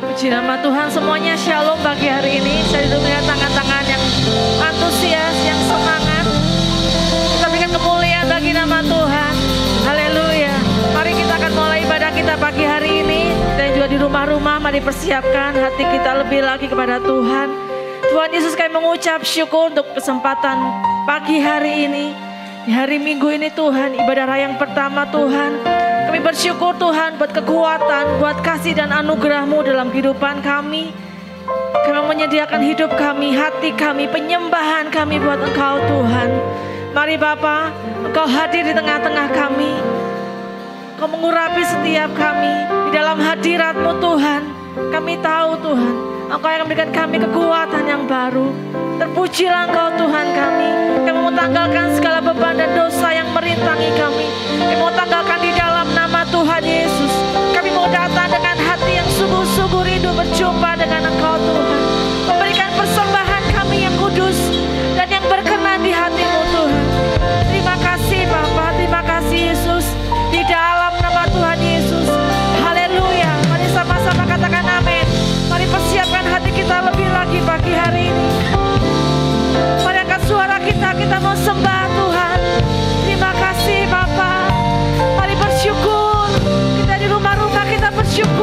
Puji nama Tuhan, semuanya shalom pagi hari ini. Saya melihat tangan-tangan yang antusias, yang semangat. Kita berikan kemuliaan bagi nama Tuhan. Haleluya. Mari kita akan mulai ibadah kita pagi hari ini. Dan juga di rumah-rumah, mari persiapkan hati kita lebih lagi kepada Tuhan. Tuhan Yesus, kami mengucap syukur untuk kesempatan pagi hari ini. Di hari Minggu ini Tuhan, ibadah raya yang pertama Tuhan. Kami bersyukur Tuhan buat kekuatan, buat kasih dan anugerah-Mu dalam kehidupan kami. Kami menyediakan hidup kami, hati kami, penyembahan kami buat Engkau Tuhan. Mari Bapa, Engkau hadir di tengah-tengah kami. Engkau mengurapi setiap kami di dalam hadirat-Mu Tuhan. Kami tahu Tuhan, Engkau yang memberikan kami kekuatan yang baru. Terpujilah Engkau Tuhan kami. Kami mau tanggalkan segala beban dan dosa yang merintangi kami. Kami mau tanggalkan di dalam nama Tuhan Yesus. Kami mau datang dengan hati yang sungguh-sungguh rindu berjumpa dengan Engkau Tuhan. Memberikan persembahan kami yang kudus dan yang berkenan di hati-Mu Tuhan. Terima kasih Bapa, terima kasih Yesus. Di dalam nama Tuhan Yesus. Haleluya. Mari sama-sama katakan amin. Mari persiapkan hati kita lebih lagi pagi hari ini. Mari angkat suara kita mau sembah Tuhan. Terima kasih Bapa. Mari bersyukur. Kita di rumah-rumah kita bersyukur.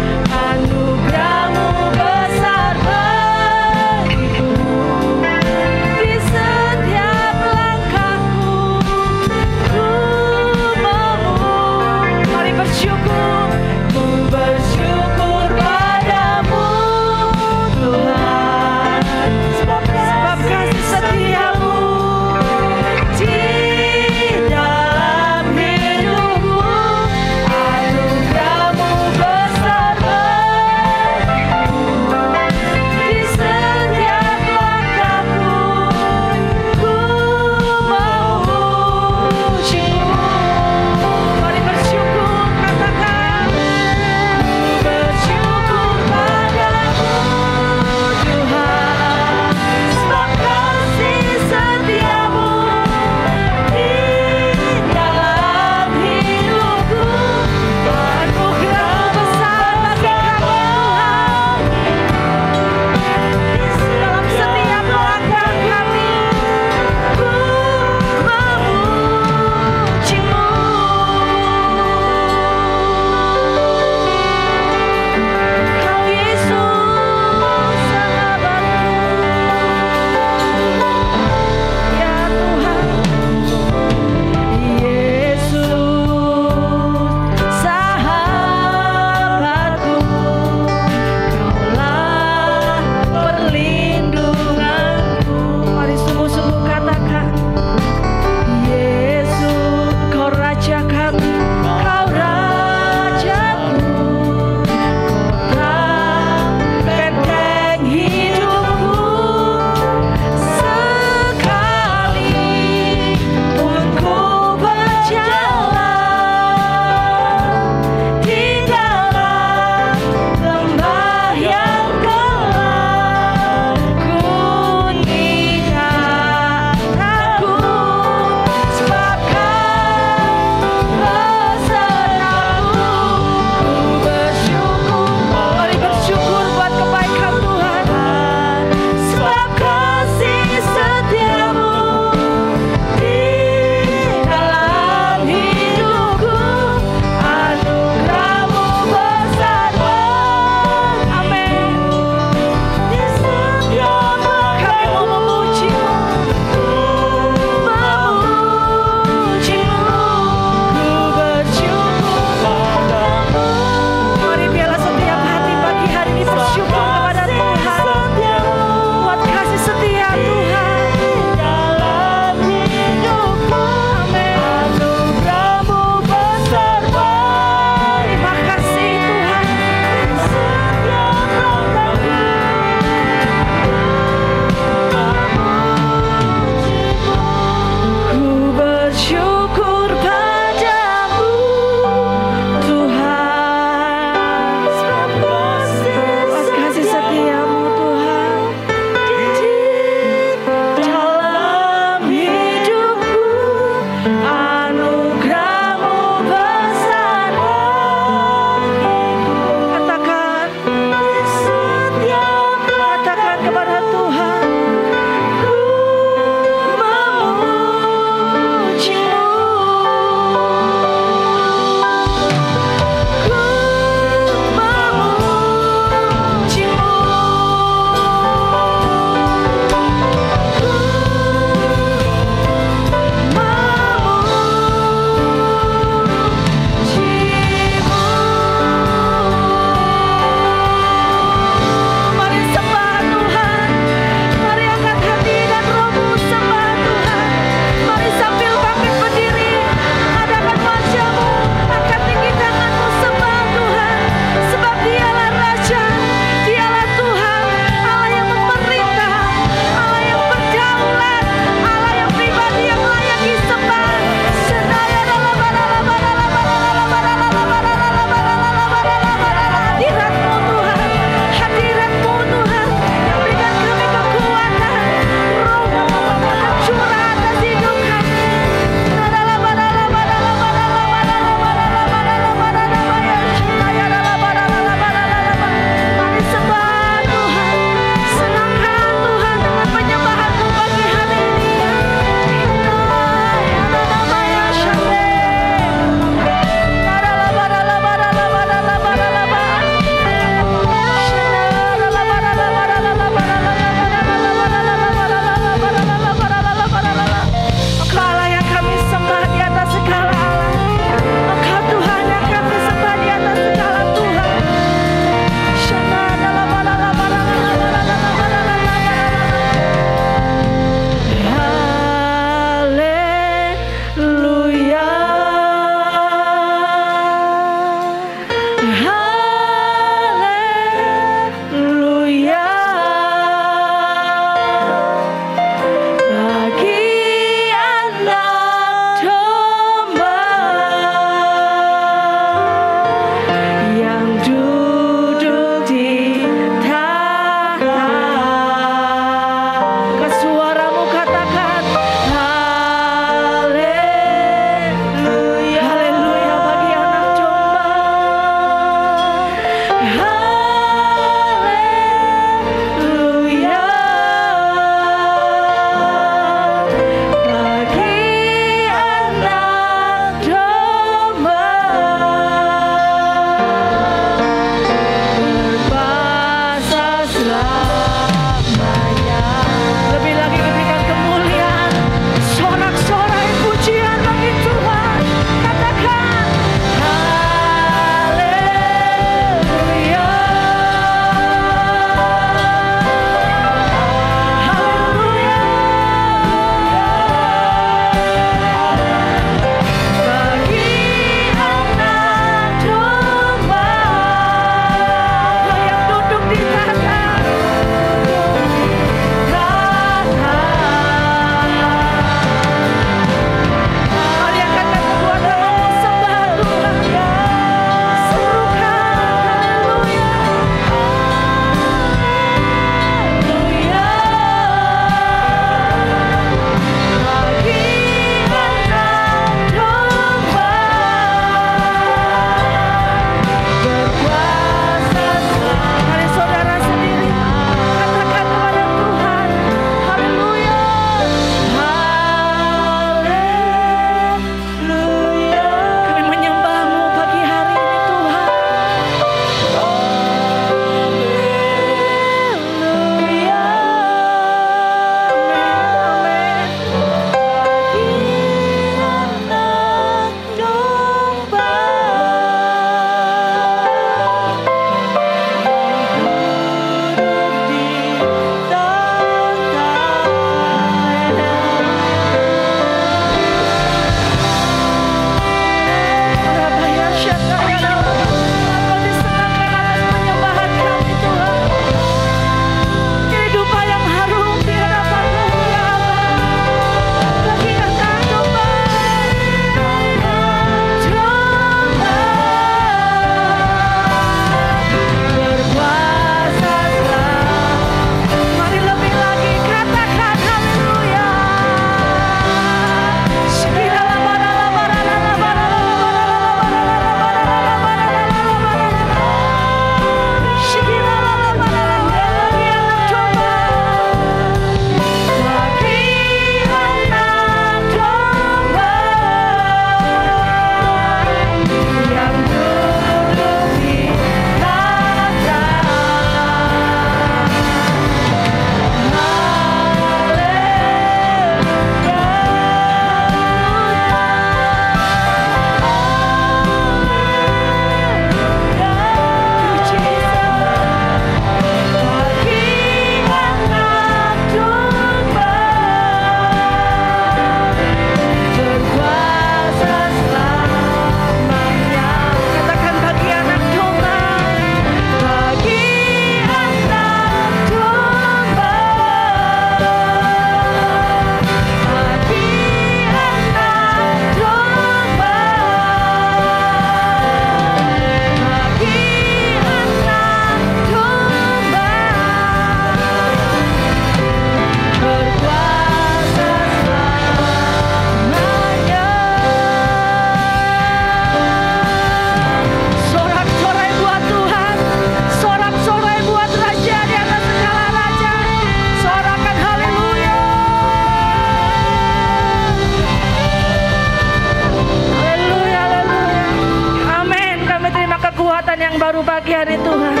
kekuatan yang baru bagi hari Tuhan.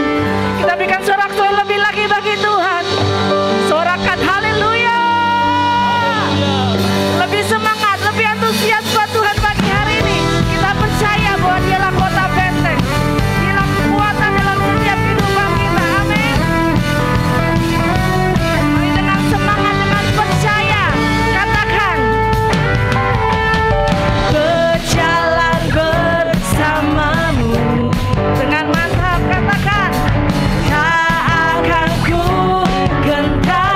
Kita berikan sorak-sorai lebih lagi bagi Tuhan. Sorakan haleluya. Lebih semangat, lebih antusias buat Tuhan pagi hari ini. Kita percaya bahwa Dialah kota benteng. Dialah kekuatan dalam setiap kehidupan kita. Amin. Mari dengan semangat, dengan percaya, katakan. Berjalan bersamamu. Dengan mantap katakan. Tak akan ku gentar.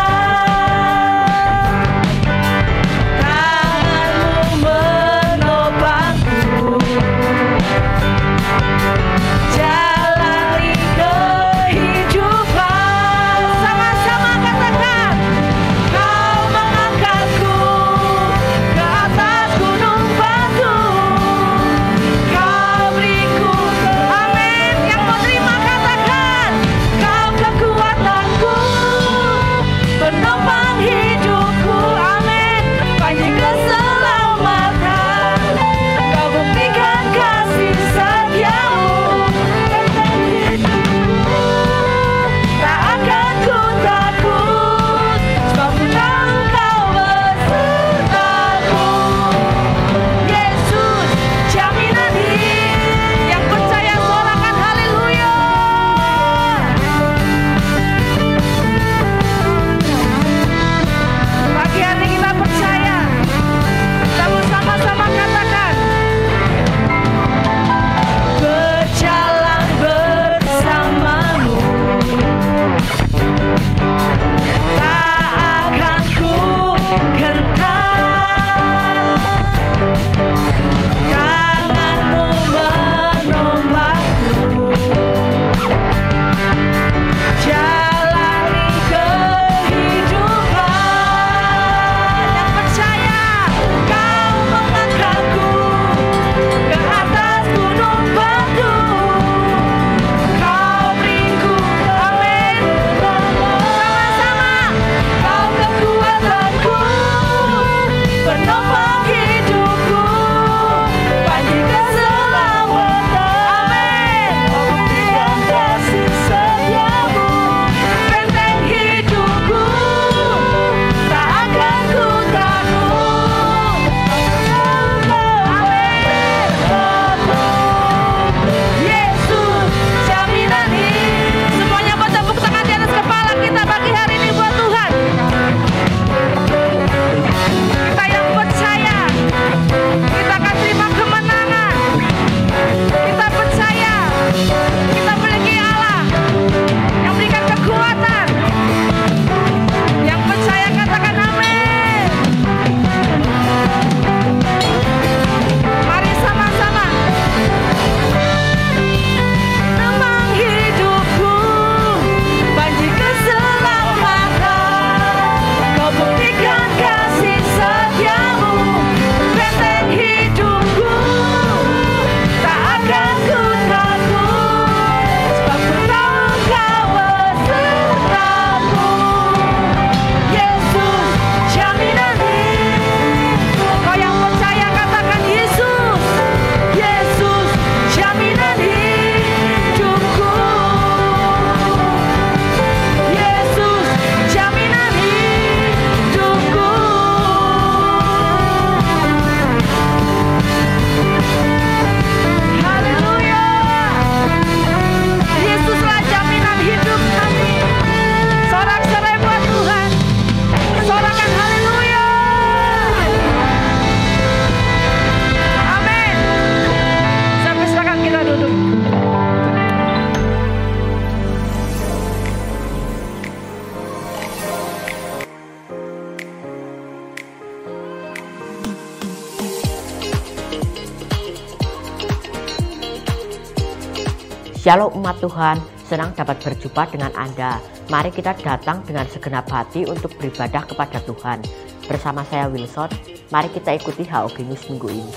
Shalom umat Tuhan, senang dapat berjumpa dengan Anda. Mari kita datang dengan segenap hati untuk beribadah kepada Tuhan. Bersama saya Wilson, mari kita ikuti HOG News minggu ini.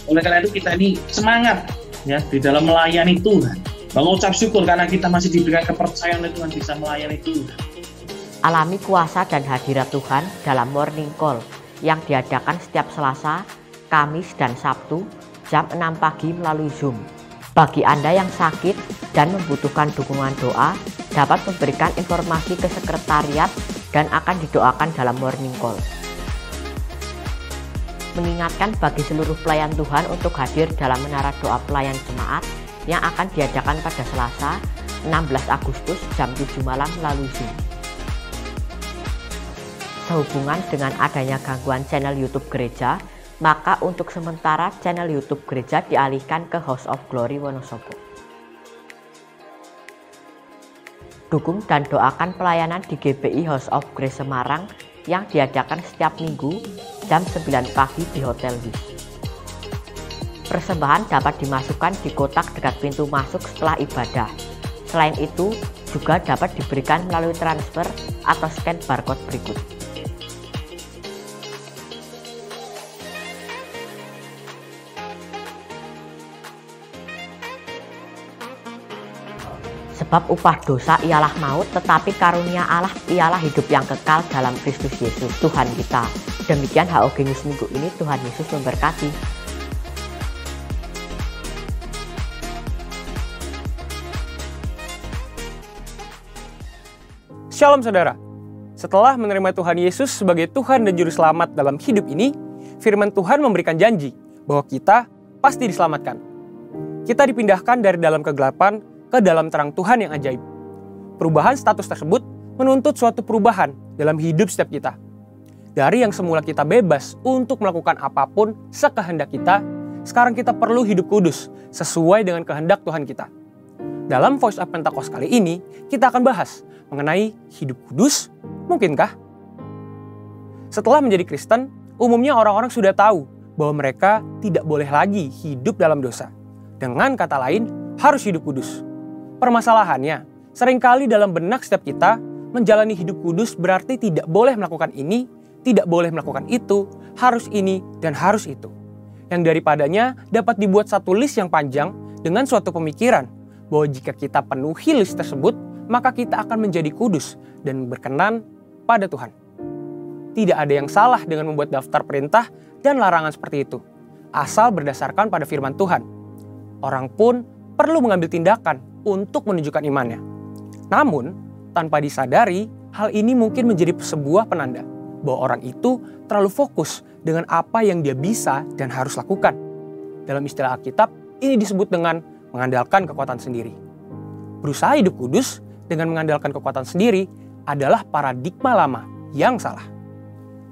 Oleh karena itu kita ini semangat ya di dalam melayani Tuhan. Mengucap syukur karena kita masih diberikan kepercayaan oleh Tuhan bisa melayani Tuhan. Alami kuasa dan hadirat Tuhan dalam Morning Call. yang diadakan setiap Selasa, Kamis, dan Sabtu jam 6 pagi melalui Zoom. Bagi Anda yang sakit dan membutuhkan dukungan doa, dapat memberikan informasi ke sekretariat dan akan didoakan dalam morning call. Mengingatkan bagi seluruh pelayan Tuhan untuk hadir dalam menara doa pelayan jemaat yang akan diadakan pada Selasa 16 Agustus jam 7 malam melalui Zoom. Sehubungan dengan adanya gangguan channel YouTube gereja, maka untuk sementara channel YouTube gereja dialihkan ke House of Glory Wonosobo. Dukung dan doakan pelayanan di GBI House of Grace Semarang yang diadakan setiap minggu jam 9 pagi di Hotel Wis. Persembahan dapat dimasukkan di kotak dekat pintu masuk setelah ibadah. Selain itu, juga dapat diberikan melalui transfer atau scan barcode berikut. Sebab upah dosa ialah maut, tetapi karunia Allah ialah hidup yang kekal dalam Kristus Yesus Tuhan kita. Demikian HOG News minggu ini. Tuhan Yesus memberkati. Shalom saudara. Setelah menerima Tuhan Yesus sebagai Tuhan dan Juru Selamat dalam hidup ini, firman Tuhan memberikan janji bahwa kita pasti diselamatkan. Kita dipindahkan dari dalam kegelapan ke dalam terang Tuhan yang ajaib. Perubahan status tersebut menuntut suatu perubahan dalam hidup setiap kita. Dari yang semula kita bebas untuk melakukan apapun sekehendak kita, sekarang kita perlu hidup kudus sesuai dengan kehendak Tuhan kita. Dalam Voice of Pentecost kali ini, kita akan bahas mengenai hidup kudus, mungkinkah? Setelah menjadi Kristen, umumnya orang-orang sudah tahu bahwa mereka tidak boleh lagi hidup dalam dosa. Dengan kata lain, harus hidup kudus. Permasalahannya, seringkali dalam benak setiap kita, menjalani hidup kudus berarti tidak boleh melakukan ini, tidak boleh melakukan itu, harus ini, dan harus itu. Yang daripadanya dapat dibuat satu list yang panjang dengan suatu pemikiran bahwa jika kita penuhi list tersebut, maka kita akan menjadi kudus dan berkenan pada Tuhan. Tidak ada yang salah dengan membuat daftar perintah dan larangan seperti itu, asal berdasarkan pada firman Tuhan. Orang pun perlu mengambil tindakan untuk menunjukkan imannya. Namun, tanpa disadari, hal ini mungkin menjadi sebuah penanda bahwa orang itu terlalu fokus dengan apa yang dia bisa dan harus lakukan. Dalam istilah Alkitab, ini disebut dengan mengandalkan kekuatan sendiri. Berusaha hidup kudus dengan mengandalkan kekuatan sendiri adalah paradigma lama yang salah.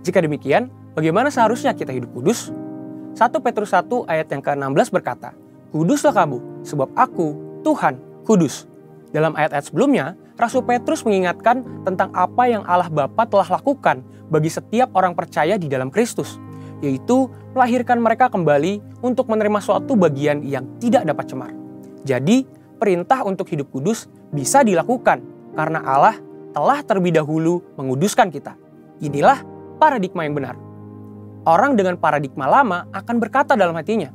Jika demikian, bagaimana seharusnya kita hidup kudus? 1 Petrus 1 ayat yang ke-16 berkata, "Kuduslah kamu, sebab aku, Tuhan, kudus." Dalam ayat-ayat sebelumnya, Rasul Petrus mengingatkan tentang apa yang Allah Bapa telah lakukan bagi setiap orang percaya di dalam Kristus, yaitu melahirkan mereka kembali untuk menerima suatu bagian yang tidak dapat cemar. Jadi, perintah untuk hidup kudus bisa dilakukan karena Allah telah terlebih dahulu menguduskan kita. Inilah paradigma yang benar. Orang dengan paradigma lama akan berkata dalam hatinya,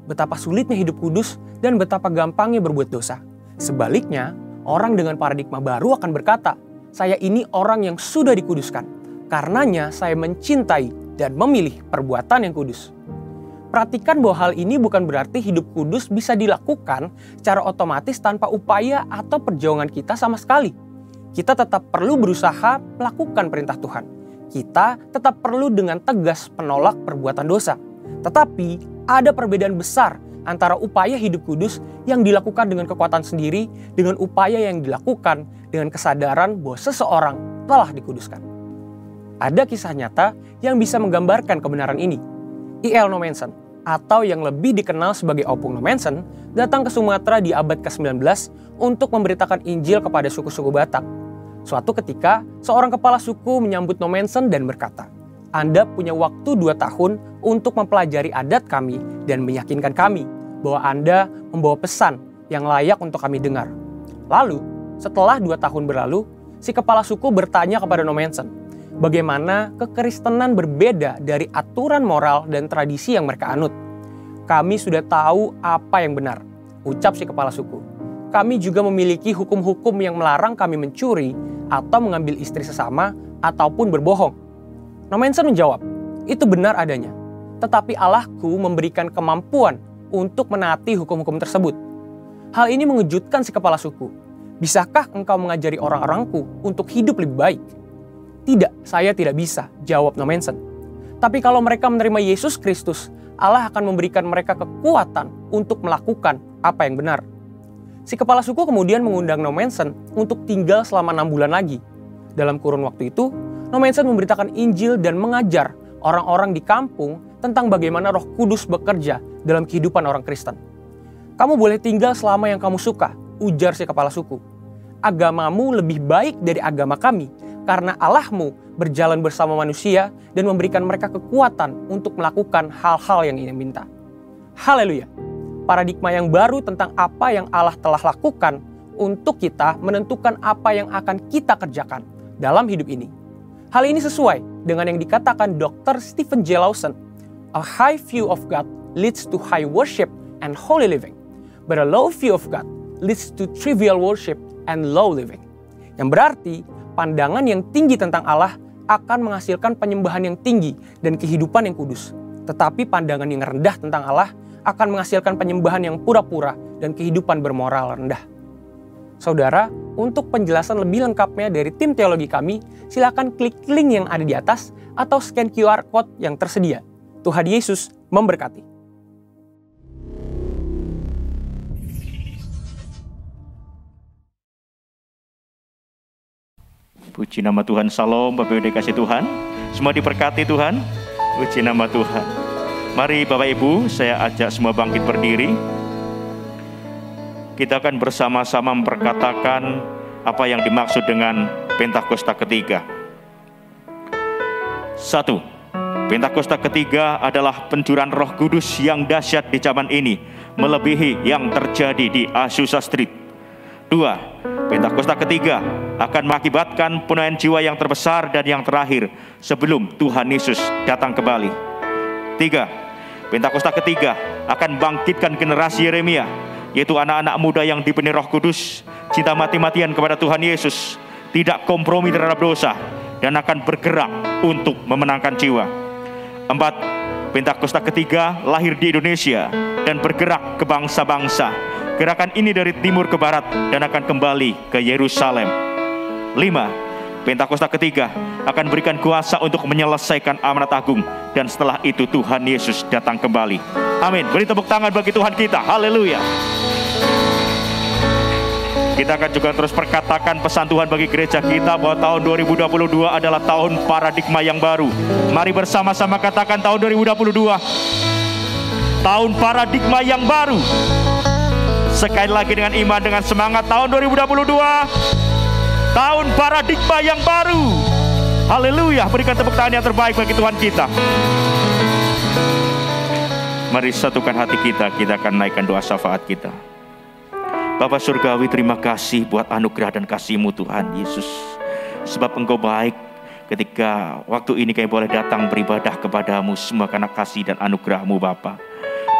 betapa sulitnya hidup kudus dan betapa gampangnya berbuat dosa. Sebaliknya, orang dengan paradigma baru akan berkata, saya ini orang yang sudah dikuduskan. Karenanya saya mencintai dan memilih perbuatan yang kudus. Perhatikan bahwa hal ini bukan berarti hidup kudus bisa dilakukan secara otomatis tanpa upaya atau perjuangan kita sama sekali. Kita tetap perlu berusaha melakukan perintah Tuhan. Kita tetap perlu dengan tegas menolak perbuatan dosa. Tetapi ada perbedaan besar antara upaya hidup kudus yang dilakukan dengan kekuatan sendiri dengan upaya yang dilakukan dengan kesadaran bahwa seseorang telah dikuduskan. Ada kisah nyata yang bisa menggambarkan kebenaran ini. I.L. Nommensen, atau yang lebih dikenal sebagai Opung Nommensen, datang ke Sumatera di abad ke-19 untuk memberitakan Injil kepada suku-suku Batak. Suatu ketika, seorang kepala suku menyambut Nommensen dan berkata, "Anda punya waktu 2 tahun untuk mempelajari adat kami dan meyakinkan kami bahwa Anda membawa pesan yang layak untuk kami dengar." Lalu, setelah 2 tahun berlalu, si kepala suku bertanya kepada Nommensen, bagaimana kekristenan berbeda dari aturan moral dan tradisi yang mereka anut. "Kami sudah tahu apa yang benar," ucap si kepala suku. "Kami juga memiliki hukum-hukum yang melarang kami mencuri atau mengambil istri sesama ataupun berbohong." Nommensen menjawab, itu benar adanya. Tetapi Allahku memberikan kemampuan untuk menaati hukum-hukum tersebut. Hal ini mengejutkan si kepala suku. Bisakah engkau mengajari orang-orangku untuk hidup lebih baik? Tidak, saya tidak bisa, jawab Nommensen. Tapi kalau mereka menerima Yesus Kristus, Allah akan memberikan mereka kekuatan untuk melakukan apa yang benar. Si kepala suku kemudian mengundang Nommensen untuk tinggal selama 6 bulan lagi. Dalam kurun waktu itu, Nommensen memberitakan Injil dan mengajar orang-orang di kampung tentang bagaimana Roh Kudus bekerja dalam kehidupan orang Kristen. Kamu boleh tinggal selama yang kamu suka, ujar si kepala suku. Agamamu lebih baik dari agama kami, karena Allahmu berjalan bersama manusia dan memberikan mereka kekuatan untuk melakukan hal-hal yang ia minta. Haleluya! Paradigma yang baru tentang apa yang Allah telah lakukan untuk kita menentukan apa yang akan kita kerjakan dalam hidup ini. Hal ini sesuai dengan yang dikatakan Dr. Stephen J. Lawson. A high view of God leads to high worship and holy living, but a low view of God leads to trivial worship and low living. Yang berarti, pandangan yang tinggi tentang Allah akan menghasilkan penyembahan yang tinggi dan kehidupan yang kudus. Tetapi pandangan yang rendah tentang Allah akan menghasilkan penyembahan yang pura-pura dan kehidupan bermoral rendah. Saudara, untuk penjelasan lebih lengkapnya dari tim teologi kami, silakan klik link yang ada di atas atau scan QR Code yang tersedia. Tuhan Yesus memberkati. Puji nama Tuhan, Salam, Bapak Ibu dikasih Tuhan. Semua diberkati Tuhan. Puji nama Tuhan. Mari Bapak Ibu, saya ajak semua bangkit berdiri. Kita akan bersama-sama memperkatakan apa yang dimaksud dengan Pentakosta ketiga. 1. Pentakosta ketiga adalah pencurahan Roh Kudus yang dahsyat di zaman ini, melebihi yang terjadi di Azusa Street. 2. Pentakosta ketiga akan mengakibatkan penuaian jiwa yang terbesar dan yang terakhir sebelum Tuhan Yesus datang kembali. 3. Pentakosta ketiga akan bangkitkan generasi Yeremia, yaitu anak-anak muda yang dipenuhi Roh Kudus, cinta mati-matian kepada Tuhan Yesus, tidak kompromi terhadap dosa, dan akan bergerak untuk memenangkan jiwa. 4. Pentakosta ketiga lahir di Indonesia dan bergerak ke bangsa-bangsa. Gerakan ini dari timur ke barat dan akan kembali ke Yerusalem. 5. Pentakosta ketiga akan berikan kuasa untuk menyelesaikan amanat agung, dan setelah itu Tuhan Yesus datang kembali. Amin. Beri tepuk tangan bagi Tuhan kita. Haleluya. Kita akan juga terus perkatakan pesan Tuhan bagi gereja kita bahwa tahun 2022 adalah tahun paradigma yang baru. Mari bersama-sama katakan tahun 2022 tahun paradigma yang baru. Sekali lagi dengan iman, dengan semangat, tahun 2022 tahun paradigma yang baru. Haleluya. Berikan tepuk tangan yang terbaik bagi Tuhan kita. Mari satukan hati kita, kita akan naikkan doa syafaat kita. Bapa Surgawi, terima kasih buat anugerah dan kasih-Mu Tuhan Yesus. Sebab Engkau baik, ketika waktu ini kami boleh datang beribadah kepadamu semua karena kasih dan anugerah-Mu Bapa.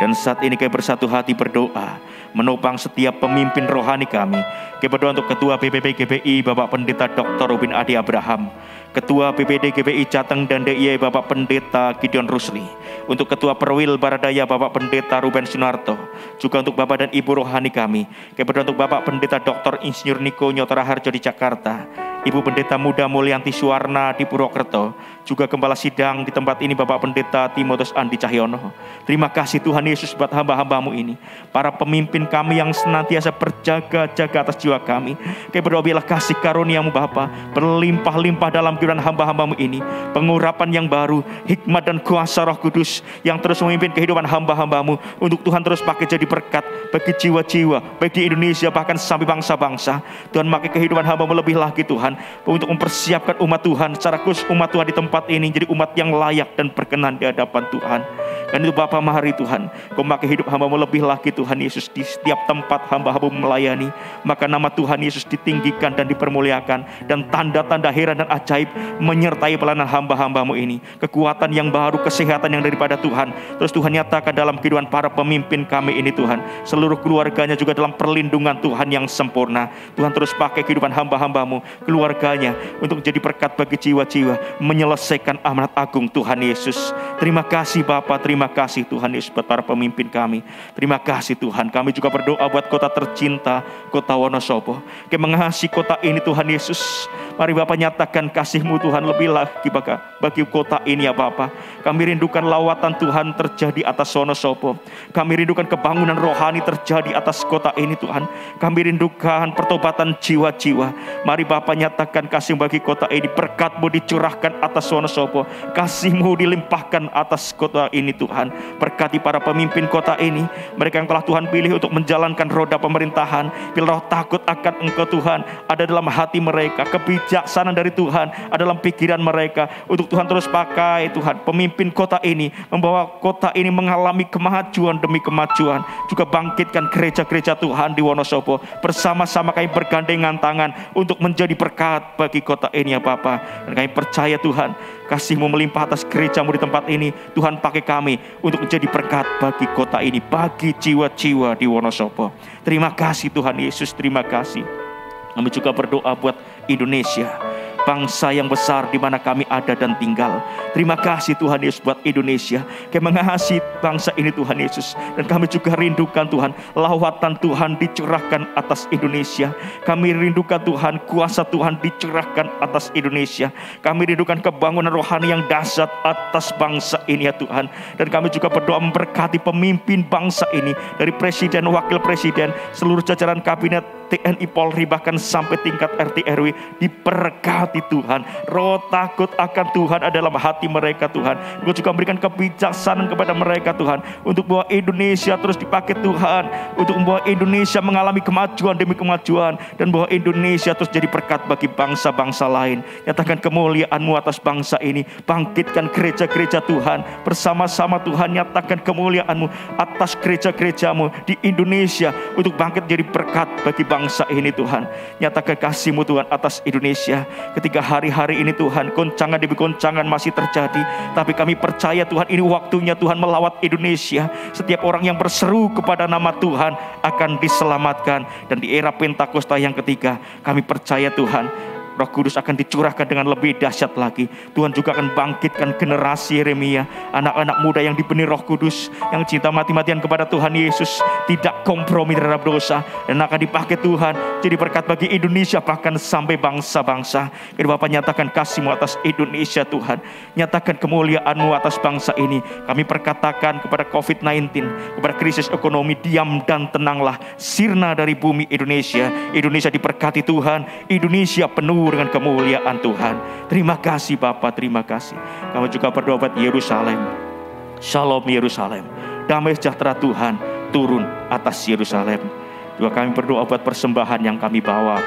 Dan saat ini kami bersatu hati berdoa, menopang setiap pemimpin rohani kami. Kami berdoa untuk Ketua PPP GBI Bapak Pendeta Dr. Robin Adi Abraham, Ketua PPD GBI Jateng dan DIY Bapak Pendeta Gideon Rusli, untuk Ketua Perwil Baradaya Bapak Pendeta Ruben Sunarto, juga untuk Bapak dan Ibu rohani kami. Kami berdoa untuk Bapak Pendeta Dr. Insinyur Niko Nyotara Harjo di Jakarta, Ibu Pendeta Muda Mulyanti Suwarna di Purwokerto, juga Gembala Sidang di tempat ini Bapak Pendeta Timotius Andi Cahyono. Terima kasih Tuhan Yesus buat hamba-hamba-Mu ini, para pemimpin kami yang senantiasa berjaga-jaga atas jiwa kami. Kami berdoa biarlah kasih karunia-Mu Bapa berlimpah-limpah dalam kehidupan hamba-hamba-Mu ini, pengurapan yang baru, hikmat dan kuasa Roh Kudus yang terus memimpin kehidupan hamba-hamba-Mu untuk Tuhan terus pakai jadi berkat bagi jiwa-jiwa baik di Indonesia bahkan sampai bangsa-bangsa. Tuhan pakai kehidupan hamba-Mu lebih lagi Tuhan untuk mempersiapkan umat Tuhan, secara khusus umat Tuhan di tempat ini jadi umat yang layak dan berkenan di hadapan Tuhan. Dan itu Bapa, mari Tuhan, Kau memakai hidup hamba-Mu lebih lagi Tuhan Yesus di setiap tempat hamba-Hamba melayani. Maka nama Tuhan Yesus ditinggikan dan dipermuliakan, dan tanda-tanda heran dan ajaib menyertai pelayanan hamba-hamba-Mu ini. Kekuatan yang baru, kesehatan yang daripada Tuhan, terus Tuhan nyatakan dalam kehidupan para pemimpin kami ini Tuhan. Seluruh keluarganya juga dalam perlindungan Tuhan yang sempurna. Tuhan terus pakai kehidupan hamba-hamba-Mu, keluarganya, untuk jadi berkat bagi jiwa-jiwa, menyelesaikan amanat agung Tuhan Yesus. Terima kasih Bapa, terima kasih Tuhan Yesus buat para pemimpin kami. Terima kasih Tuhan. Kami juga berdoa buat kota tercinta, kota Wonosobo. Kau mengasihi kota ini Tuhan Yesus. Mari Bapa nyatakan kasih-Mu Tuhan lebih lagi bagi kota ini ya Bapa. Kami rindukan lawatan Tuhan terjadi atas Wonosobo. Kami rindukan kebangunan rohani terjadi atas kota ini Tuhan. Kami rindukan pertobatan jiwa-jiwa. Mari Bapa nyatakan kasih bagi kota ini. Berkat-Mu dicurahkan atas Wonosobo. Kasih-Mu dilimpahkan atas kota ini Tuhan. Berkati para pemimpin kota ini, mereka yang telah Tuhan pilih untuk menjalankan roda pemerintahan. Bila roh takut akan Engkau Tuhan ada dalam hati mereka, kebijaksanaan dari Tuhan ada dalam pikiran mereka, untuk Tuhan terus pakai Tuhan pemimpin kota ini, membawa kota ini mengalami kemajuan demi kemajuan. Juga bangkitkan gereja-gereja Tuhan di Wonosobo. Bersama-sama kami bergandengan tangan untuk menjadi berkat bagi kota ini ya Bapa. Dan kami percaya Tuhan, kasih-Mu melimpah atas gereja-Mu di tempat ini. Tuhan pakai kami untuk menjadi berkat bagi kota ini, bagi jiwa-jiwa di Wonosobo. Terima kasih Tuhan Yesus, terima kasih. Kami juga berdoa buat Indonesia, bangsa yang besar di mana kami ada dan tinggal. Terima kasih Tuhan Yesus buat Indonesia. Kami mengasihi bangsa ini Tuhan Yesus. Dan kami juga rindukan Tuhan, lawatan Tuhan dicurahkan atas Indonesia. Kami rindukan Tuhan, kuasa Tuhan dicurahkan atas Indonesia. Kami rindukan kebangunan rohani yang dahsyat atas bangsa ini ya Tuhan. Dan kami juga berdoa memberkati pemimpin bangsa ini, dari presiden, wakil presiden, seluruh jajaran kabinet, TNI, Polri, bahkan sampai tingkat RT RW, diberkati Tuhan. Roh takut akan Tuhan ada dalam hati mereka Tuhan. Engkau juga memberikan kebijaksanaan kepada mereka Tuhan, untuk bahwa Indonesia terus dipakai Tuhan, untuk membawa Indonesia mengalami kemajuan demi kemajuan, dan bahwa Indonesia terus jadi berkat bagi bangsa-bangsa lain. Nyatakan kemuliaan-Mu atas bangsa ini. Bangkitkan gereja-gereja Tuhan. Bersama-sama Tuhan nyatakan kemuliaan-Mu atas gereja-gereja-Mu di Indonesia, untuk bangkit jadi berkat bagi bangsa ini Tuhan. Nyatakan kasih-Mu Tuhan atas Indonesia. Ketika hari-hari ini Tuhan, goncangan demi goncangan masih terjadi, tapi kami percaya Tuhan, ini waktunya Tuhan melawat Indonesia. Setiap orang yang berseru kepada nama Tuhan akan diselamatkan. Dan di era Pentakosta yang ketiga, kami percaya Tuhan, Roh Kudus akan dicurahkan dengan lebih dahsyat lagi. Tuhan juga akan bangkitkan generasi Yeremia, anak-anak muda yang dibeni Roh Kudus, yang cinta mati-matian kepada Tuhan Yesus, tidak kompromi terhadap dosa, dan akan dipakai Tuhan jadi berkat bagi Indonesia, bahkan sampai bangsa-bangsa. Jadi Bapa nyatakan kasih-Mu atas Indonesia Tuhan. Nyatakan kemuliaan-Mu atas bangsa ini. Kami perkatakan kepada COVID-19, kepada krisis ekonomi, diam dan tenanglah, sirna dari bumi Indonesia. Indonesia diberkati Tuhan. Indonesia penuh dengan kemuliaan Tuhan. Terima kasih Bapa, terima kasih. Kami juga berdoa buat Yerusalem. Shalom Yerusalem. Damai sejahtera Tuhan turun atas Yerusalem. Juga kami berdoa buat persembahan yang kami bawa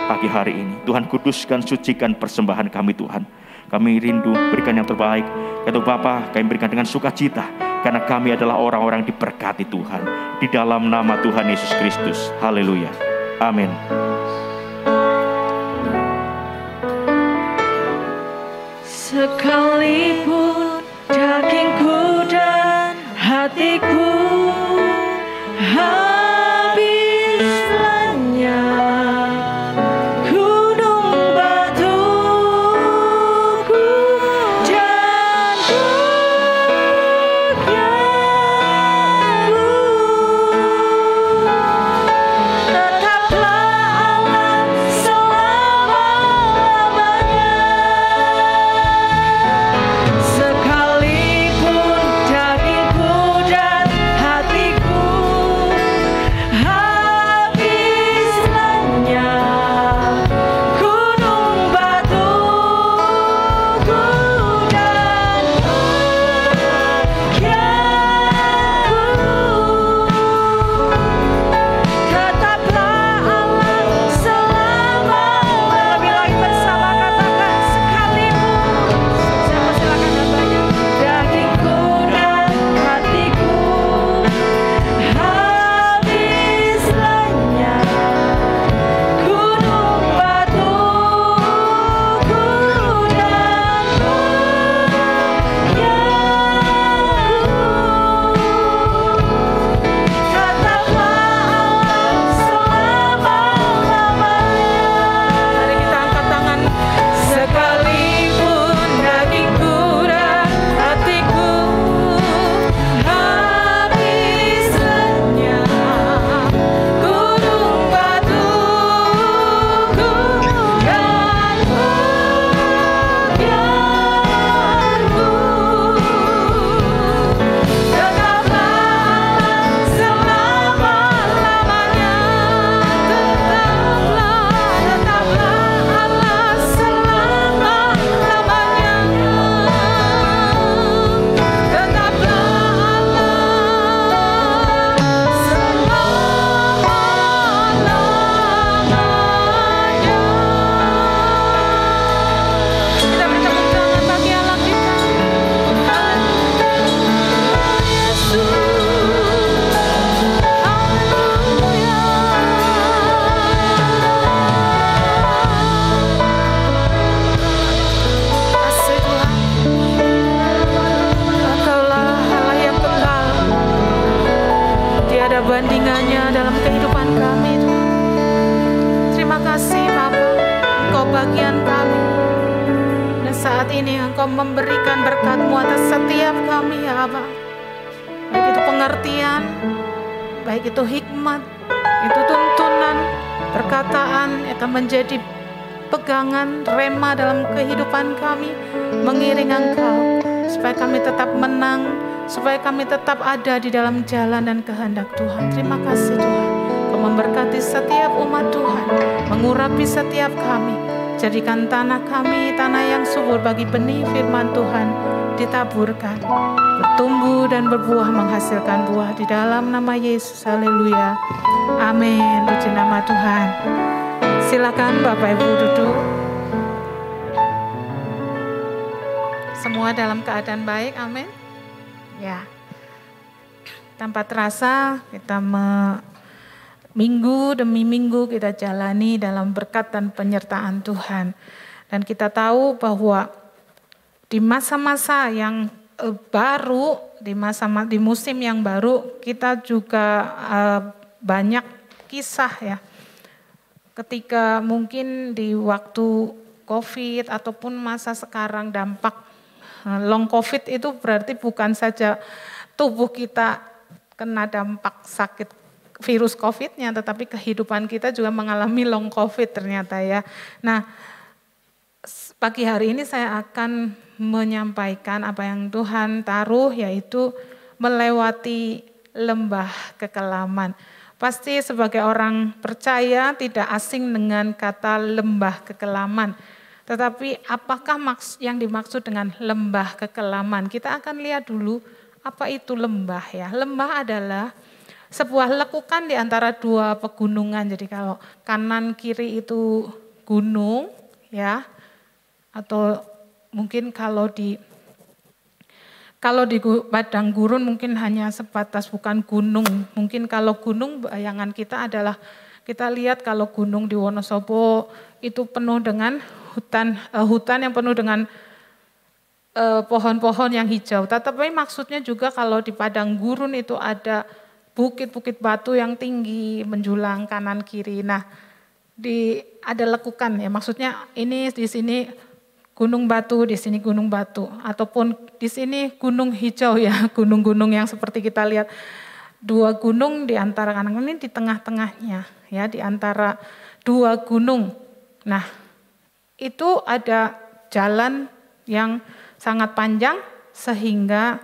pagi hari ini. Tuhan kuduskan, sucikan persembahan kami Tuhan. Kami rindu berikan yang terbaik. Kata Bapa, kami berikan dengan sukacita, karena kami adalah orang-orang diberkati Tuhan. Di dalam nama Tuhan Yesus Kristus. Haleluya. Amin. Sekalipun dagingku dan hatiku habis lenyap, gunung batuku dan bukitku, tetaplah Allah selama-lamanya. Sekalipun dagingku dan bandingannya dalam kehidupan kami, Tuhan. Terima kasih Bapa, Engkau bagian kami. Dan saat ini Engkau memberikan berkat-Mu atas setiap kami ya Bapa. Baik itu pengertian, baik itu hikmat, itu tuntunan, perkataan yang akan menjadi pegangan rema dalam kehidupan kami, mengiring Engkau, supaya kami tetap menang, supaya kami tetap ada di dalam jalan dan kehendak Tuhan. Terima kasih Tuhan, Kau memberkati setiap umat Tuhan, mengurapi setiap kami, jadikan tanah kami tanah yang subur bagi benih firman Tuhan ditaburkan, bertumbuh dan berbuah, menghasilkan buah di dalam nama Yesus. Haleluya, amin. Puji nama Tuhan. Silakan Bapak Ibu duduk. Semua dalam keadaan baik, amin. Ya, tanpa terasa kita minggu demi minggu kita jalani dalam berkat dan penyertaan Tuhan. Dan kita tahu bahwa di masa-masa yang baru, di musim yang baru, kita juga banyak kisah ya. Ketika mungkin di waktu COVID ataupun masa sekarang dampak long COVID itu berarti bukan saja tubuh kita kena dampak sakit virus COVID-nya, tetapi kehidupan kita juga mengalami long COVID ternyata ya. Nah, pagi hari ini saya akan menyampaikan apa yang Tuhan taruh, yaitu melewati lembah kekelaman. Pasti sebagai orang percaya tidak asing dengan kata lembah kekelaman. Tetapi apakah yang dimaksud dengan lembah kekelaman? Kita akan lihat dulu apa itu lembah ya. Lembah adalah sebuah lekukan di antara dua pegunungan. Jadi kalau kanan kiri itu gunung ya, atau mungkin kalau di padang gurun mungkin hanya sebatas bukan gunung. Mungkin kalau gunung bayangan kita adalah kita lihat kalau gunung di Wonosobo itu penuh dengan hutan yang penuh dengan pohon-pohon yang hijau. Tetapi maksudnya juga kalau di padang gurun itu ada bukit-bukit batu yang tinggi menjulang kanan kiri. Nah, ada lekukan ya. Maksudnya ini di sini gunung batu, di sini gunung batu, ataupun di sini gunung hijau ya, gunung-gunung yang seperti kita lihat. Dua gunung di antara kanan ini di tengah-tengahnya ya, di antara dua gunung. Nah, itu ada jalan yang sangat panjang sehingga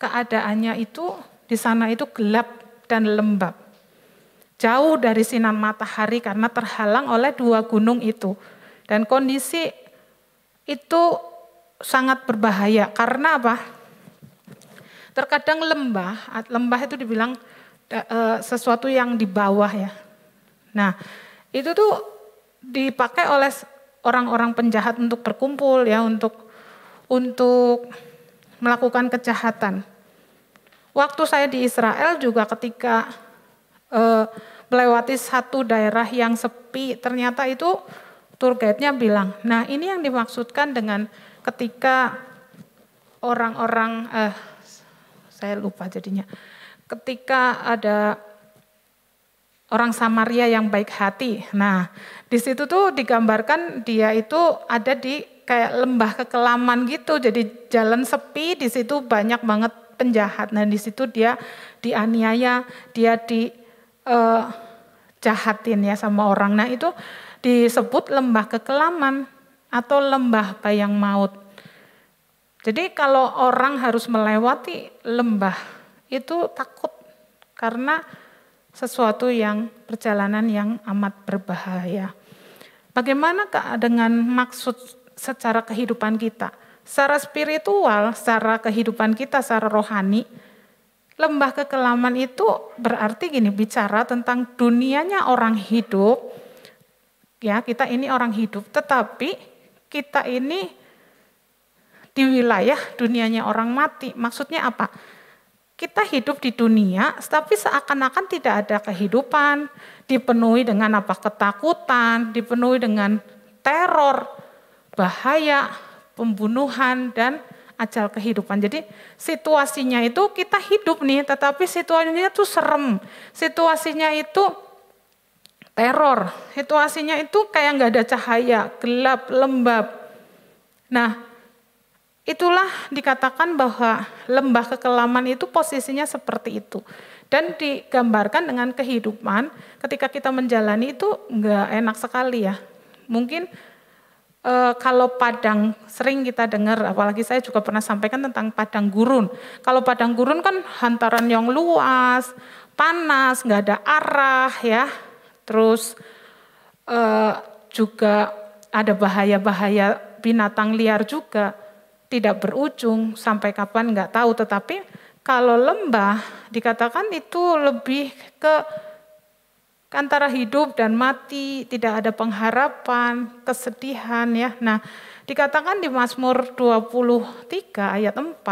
keadaannya itu di sana itu gelap dan lembab. Jauh dari sinar matahari karena terhalang oleh dua gunung itu. Dan kondisi itu sangat berbahaya. Karena apa? Terkadang lembah itu dibilang sesuatu yang di bawah ya. Nah, itu tuh dipakai oleh orang-orang penjahat untuk berkumpul ya, untuk melakukan kejahatan. Waktu saya di Israel juga ketika melewati satu daerah yang sepi, ternyata itu tour guide-nya bilang, nah ini yang dimaksudkan dengan ketika orang-orang, saya lupa jadinya, ketika ada orang Samaria yang baik hati. Nah, di situ tuh digambarkan dia itu ada di kayak lembah kekelaman gitu, jadi jalan sepi, di situ banyak banget penjahat. Nah, di situ dia dianiaya, dia jahatin ya sama orang. Nah, itu disebut lembah kekelaman atau lembah bayang maut. Jadi kalau orang harus melewati lembah itu takut karena sesuatu yang perjalanan yang amat berbahaya. Bagaimana dengan maksud secara kehidupan kita? Secara spiritual, secara kehidupan kita, secara rohani, lembah kekelaman itu berarti gini, bicara tentang dunianya orang hidup, ya kita ini orang hidup, tetapi kita ini di wilayah dunianya orang mati. Maksudnya apa? Kita hidup di dunia, tapi seakan-akan tidak ada kehidupan, dipenuhi dengan apa? Ketakutan, dipenuhi dengan teror, bahaya, pembunuhan, dan ajal kehidupan. Jadi situasinya itu kita hidup nih, tetapi situasinya itu serem. Situasinya itu teror. Situasinya itu kayak nggak ada cahaya, gelap, lembab. Nah, itulah dikatakan bahwa lembah kekelaman itu posisinya seperti itu. Dan digambarkan dengan kehidupan ketika kita menjalani itu nggak enak sekali ya. Mungkin kalau padang sering kita dengar, apalagi saya juga pernah sampaikan tentang padang gurun. Kalau padang gurun kan hantaran yang luas, panas, nggak ada arah ya. Terus juga ada bahaya-bahaya binatang liar juga, tidak berujung sampai kapan nggak tahu. Tetapi kalau lembah dikatakan itu lebih ke antara hidup dan mati, tidak ada pengharapan, kesedihan ya. Nah, dikatakan di Mazmur 23 ayat 4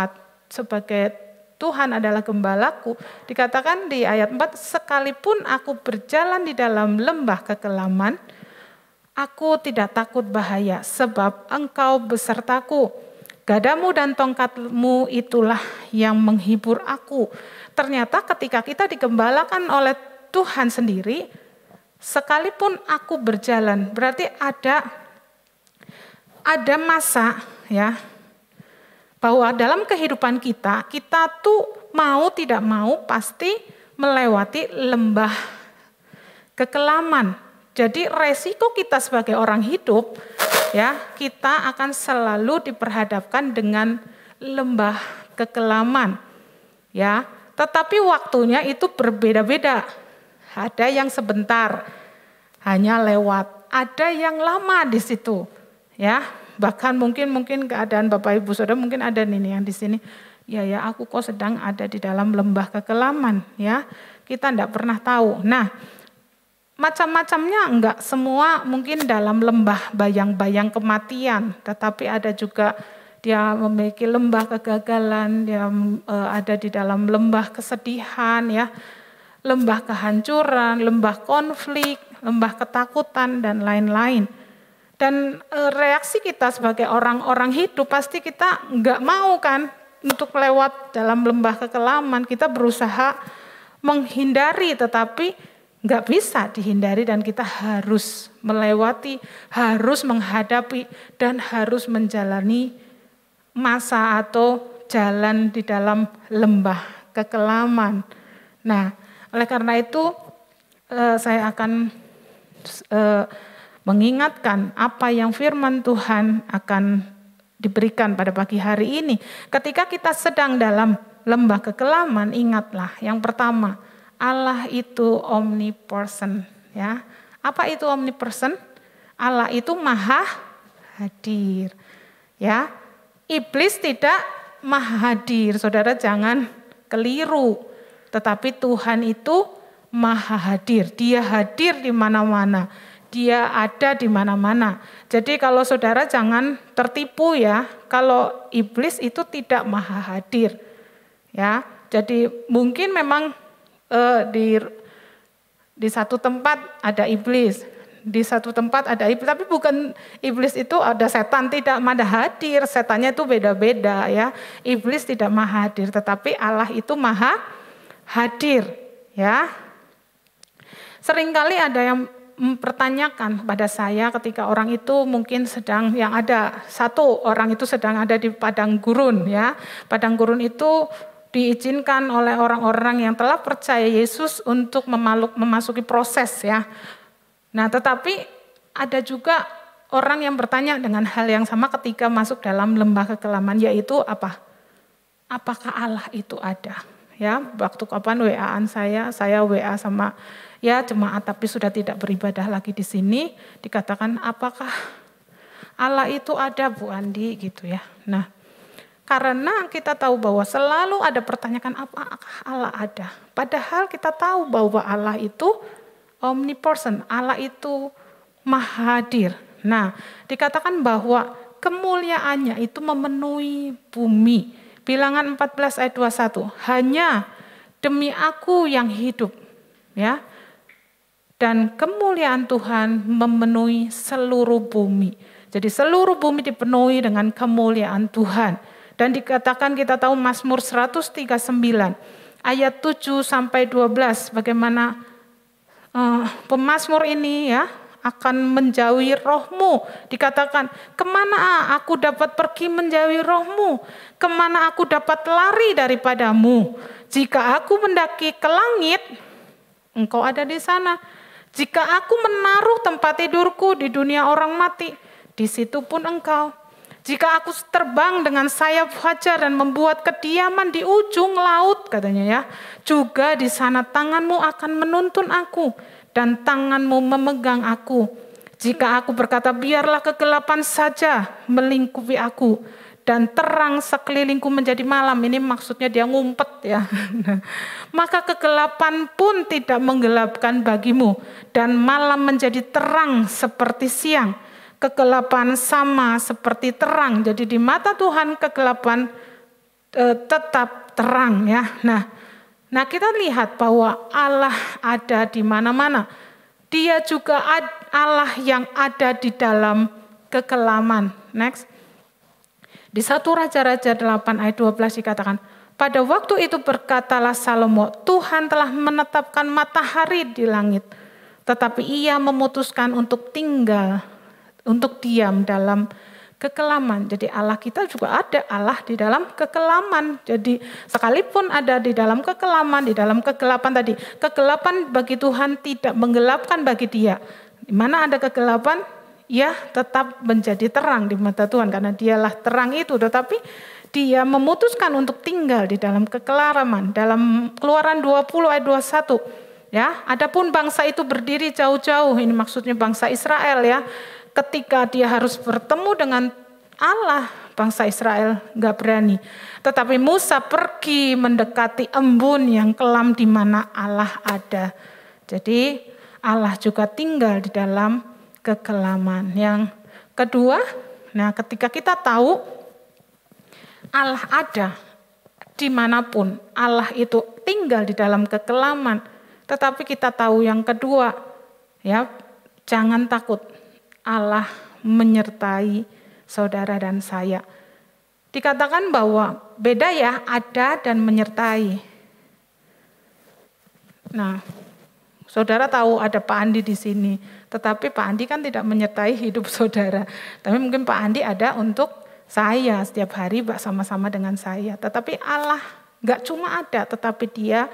sebagai Tuhan adalah gembalaku, dikatakan di ayat 4, sekalipun aku berjalan di dalam lembah kekelaman, aku tidak takut bahaya sebab Engkau besertaku. Gadamu dan tongkatmu itulah yang menghibur aku. Ternyata ketika kita digembalakan oleh Tuhan sendiri, sekalipun aku berjalan, berarti ada masa ya, bahwa dalam kehidupan kita tuh mau tidak mau pasti melewati lembah kekelaman. Jadi resiko kita sebagai orang hidup ya, kita akan selalu diperhadapkan dengan lembah kekelaman ya. Tetapi waktunya itu berbeda-beda. Ada yang sebentar hanya lewat, ada yang lama di situ ya. Bahkan mungkin keadaan Bapak Ibu Saudara mungkin ada nih yang di sini. Ya aku kok sedang ada di dalam lembah kekelaman ya. Kita enggak pernah tahu. Nah, macam-macamnya enggak semua mungkin dalam lembah bayang-bayang kematian, tetapi ada juga dia memiliki lembah kegagalan, dia ada di dalam lembah kesedihan ya, lembah kehancuran, lembah konflik, lembah ketakutan dan lain-lain. Dan reaksi kita sebagai orang-orang hidup pasti kita enggak mau kan untuk lewat dalam lembah kekelaman, kita berusaha menghindari tetapi nggak bisa dihindari dan kita harus melewati, harus menghadapi dan harus menjalani masa atau jalan di dalam lembah kekelaman. Nah, oleh karena itu saya akan mengingatkan apa yang firman Tuhan akan diberikan pada pagi hari ini. Ketika kita sedang dalam lembah kekelaman, ingatlah yang pertama, Allah itu omnipresent ya. Apa itu omnipresent? Allah itu maha hadir ya. Iblis tidak maha hadir. Saudara jangan keliru. Tetapi Tuhan itu maha hadir. Dia hadir di mana-mana. Dia ada di mana-mana. Jadi kalau saudara jangan tertipu ya. Kalau iblis itu tidak maha hadir. Ya. Jadi mungkin memang di satu tempat ada iblis, di satu tempat ada iblis, tapi bukan iblis itu ada setan tidak maha hadir, setannya itu beda-beda ya. Iblis tidak maha hadir, tetapi Allah itu maha hadir ya. Seringkali ada yang mempertanyakan pada saya ketika orang itu mungkin sedang satu orang itu sedang ada di padang gurun ya. Padang gurun itu diizinkan oleh orang-orang yang telah percaya Yesus untuk memasuki proses ya. Nah, tetapi ada juga orang yang bertanya dengan hal yang sama ketika masuk dalam lembah kekelaman, yaitu apa? Apakah Allah itu ada? Ya, waktu kapan WA-an saya WA sama ya jemaat tapi sudah tidak beribadah lagi di sini, dikatakan apakah Allah itu ada Bu Andi gitu ya. Nah, karena kita tahu bahwa selalu ada pertanyaan apakah Allah ada. Padahal kita tahu bahwa Allah itu omnipresent, Allah itu maha hadir. Nah, dikatakan bahwa kemuliaannya itu memenuhi bumi. Bilangan 14 ayat 21, hanya demi aku yang hidup. Ya. Dan kemuliaan Tuhan memenuhi seluruh bumi. Jadi seluruh bumi dipenuhi dengan kemuliaan Tuhan. Dan dikatakan kita tahu Mazmur 139 ayat 7 sampai 12 bagaimana pemazmur ini ya akan menjauhi rohmu. Dikatakan, kemana aku dapat pergi menjauhi rohmu? Kemana aku dapat lari daripadamu? Jika aku mendaki ke langit, engkau ada di sana. Jika aku menaruh tempat tidurku di dunia orang mati, di situ pun engkau. Jika aku terbang dengan sayap fajar dan membuat kediaman di ujung laut, katanya ya, juga di sana tanganmu akan menuntun aku dan tanganmu memegang aku. Jika aku berkata biarlah kegelapan saja melingkupi aku dan terang sekelilingku menjadi malam, ini maksudnya dia ngumpet ya. Maka kegelapan pun tidak menggelapkan bagimu dan malam menjadi terang seperti siang. Kegelapan sama seperti terang. Jadi di mata Tuhan kegelapan tetap terang ya. Nah kita lihat bahwa Allah ada di mana-mana. Dia juga Allah yang ada di dalam kekelaman. Next. Di 1 Raja-Raja 8 ayat 12 dikatakan, pada waktu itu berkatalah Salomo, Tuhan telah menetapkan matahari di langit, tetapi ia memutuskan untuk diam dalam kekelaman. Jadi Allah kita juga ada Allah di dalam kekelaman. Jadi sekalipun ada di dalam kekelaman, di dalam kegelapan tadi, kegelapan bagi Tuhan tidak menggelapkan bagi dia. Di mana ada kegelapan, ya tetap menjadi terang di mata Tuhan karena dialah terang itu. Tetapi dia memutuskan untuk tinggal di dalam kekelaman. Dalam Keluaran 20 ayat 21. Ya, adapun bangsa itu berdiri jauh-jauh, ini maksudnya bangsa Israel ya. Ketika dia harus bertemu dengan Allah, bangsa Israel nggak berani. Tetapi Musa pergi mendekati embun yang kelam di mana Allah ada. Jadi Allah juga tinggal di dalam kekelaman. Yang kedua, nah ketika kita tahu Allah ada dimanapun, Allah itu tinggal di dalam kekelaman. Tetapi kita tahu yang kedua, ya jangan takut. Allah menyertai saudara dan saya. Dikatakan bahwa beda ya, ada dan menyertai. Nah, saudara tahu ada Pak Andi di sini, tetapi Pak Andi kan tidak menyertai hidup saudara. Tapi mungkin Pak Andi ada untuk saya setiap hari sama-sama dengan saya. Tetapi Allah nggak cuma ada, tetapi Dia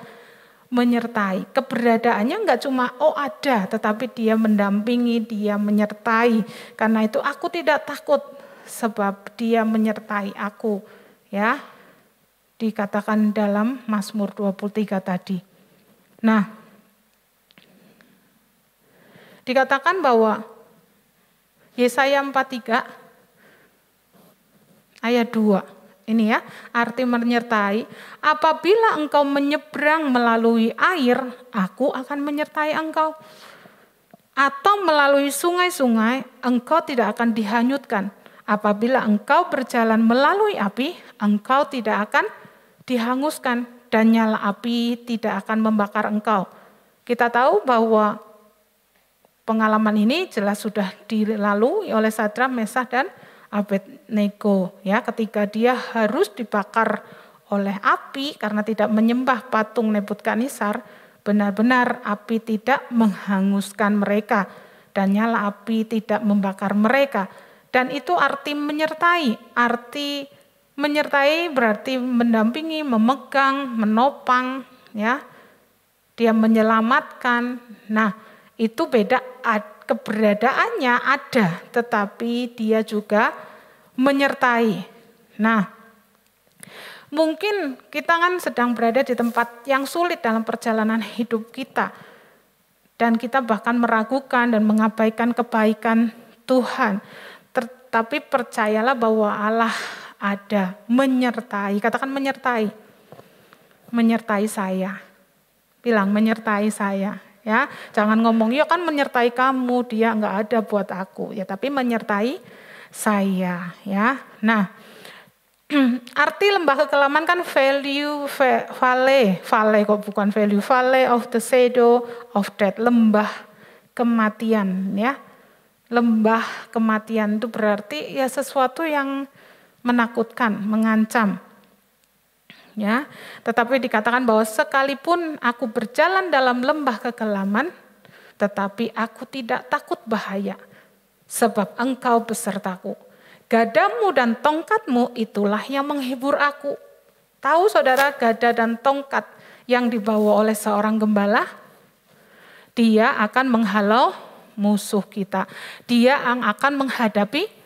menyertai. Keberadaannya enggak cuma ada, tetapi dia mendampingi, dia menyertai. Karena itu aku tidak takut sebab dia menyertai aku. Ya, dikatakan dalam Mazmur 23 tadi. Nah, dikatakan bahwa Yesaya 43 ayat 2. Ini ya, arti menyertai. Apabila engkau menyeberang melalui air, aku akan menyertai engkau. Atau melalui sungai-sungai, engkau tidak akan dihanyutkan. Apabila engkau berjalan melalui api, engkau tidak akan dihanguskan. Dan nyala api tidak akan membakar engkau. Kita tahu bahwa pengalaman ini jelas sudah dilalui oleh Sadrak, Mesak, dan Abednego ya, ketika dia harus dibakar oleh api karena tidak menyembah patung Nebukadnezar, benar-benar api tidak menghanguskan mereka dan nyala api tidak membakar mereka. Dan itu arti menyertai. Arti menyertai berarti mendampingi, memegang, menopang ya. Dia menyelamatkan. Nah, itu beda, keberadaannya ada, tetapi dia juga menyertai. Nah, mungkin kita kan sedang berada di tempat yang sulit dalam perjalanan hidup kita. Dan kita bahkan meragukan dan mengabaikan kebaikan Tuhan. Tetapi percayalah bahwa Allah ada, menyertai. Katakan menyertai. Menyertai saya. Bilang menyertai saya. Ya, jangan ngomong, ya kan menyertai kamu, dia nggak ada buat aku. Ya, tapi menyertai saya. Ya, nah, arti lembah kekelaman kan valley kok bukan value, valley of the shadow of death, lembah kematian. Ya, lembah kematian itu berarti ya sesuatu yang menakutkan, mengancam. Ya, tetapi dikatakan bahwa sekalipun aku berjalan dalam lembah kekelaman, tetapi aku tidak takut bahaya, sebab Engkau besertaku. Gadamu dan tongkatmu itulah yang menghibur aku. Tahu saudara, gada dan tongkat yang dibawa oleh seorang gembala? Dia akan menghalau musuh kita. Dia yang akan menghadapi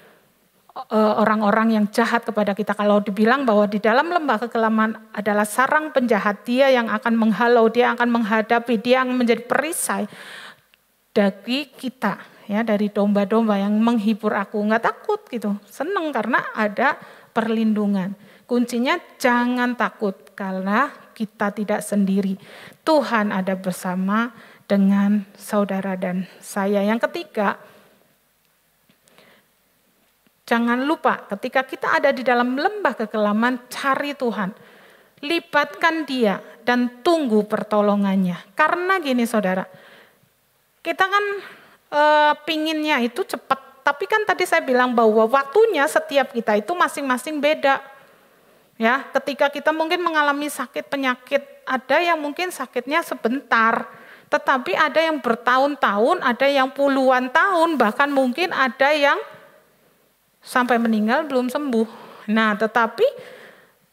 orang-orang yang jahat kepada kita. Kalau dibilang bahwa di dalam lembah kekelaman adalah sarang penjahat, dia yang akan menghalau, dia akan menghadapi, dia yang menjadi perisai dari kita, ya, dari domba-domba yang menghibur aku. Enggak takut gitu, senang karena ada perlindungan. Kuncinya jangan takut karena kita tidak sendiri. Tuhan ada bersama dengan saudara dan saya. Yang ketiga, jangan lupa ketika kita ada di dalam lembah kekelaman, cari Tuhan. Libatkan Dia dan tunggu pertolongannya. Karena gini saudara, kita kan pinginnya itu cepat. Tapi kan tadi saya bilang bahwa waktunya setiap kita itu masing-masing beda. Ya, ketika kita mungkin mengalami sakit penyakit, ada yang mungkin sakitnya sebentar, tetapi ada yang bertahun-tahun, ada yang puluhan tahun, bahkan mungkin ada yang sampai meninggal belum sembuh. Nah, tetapi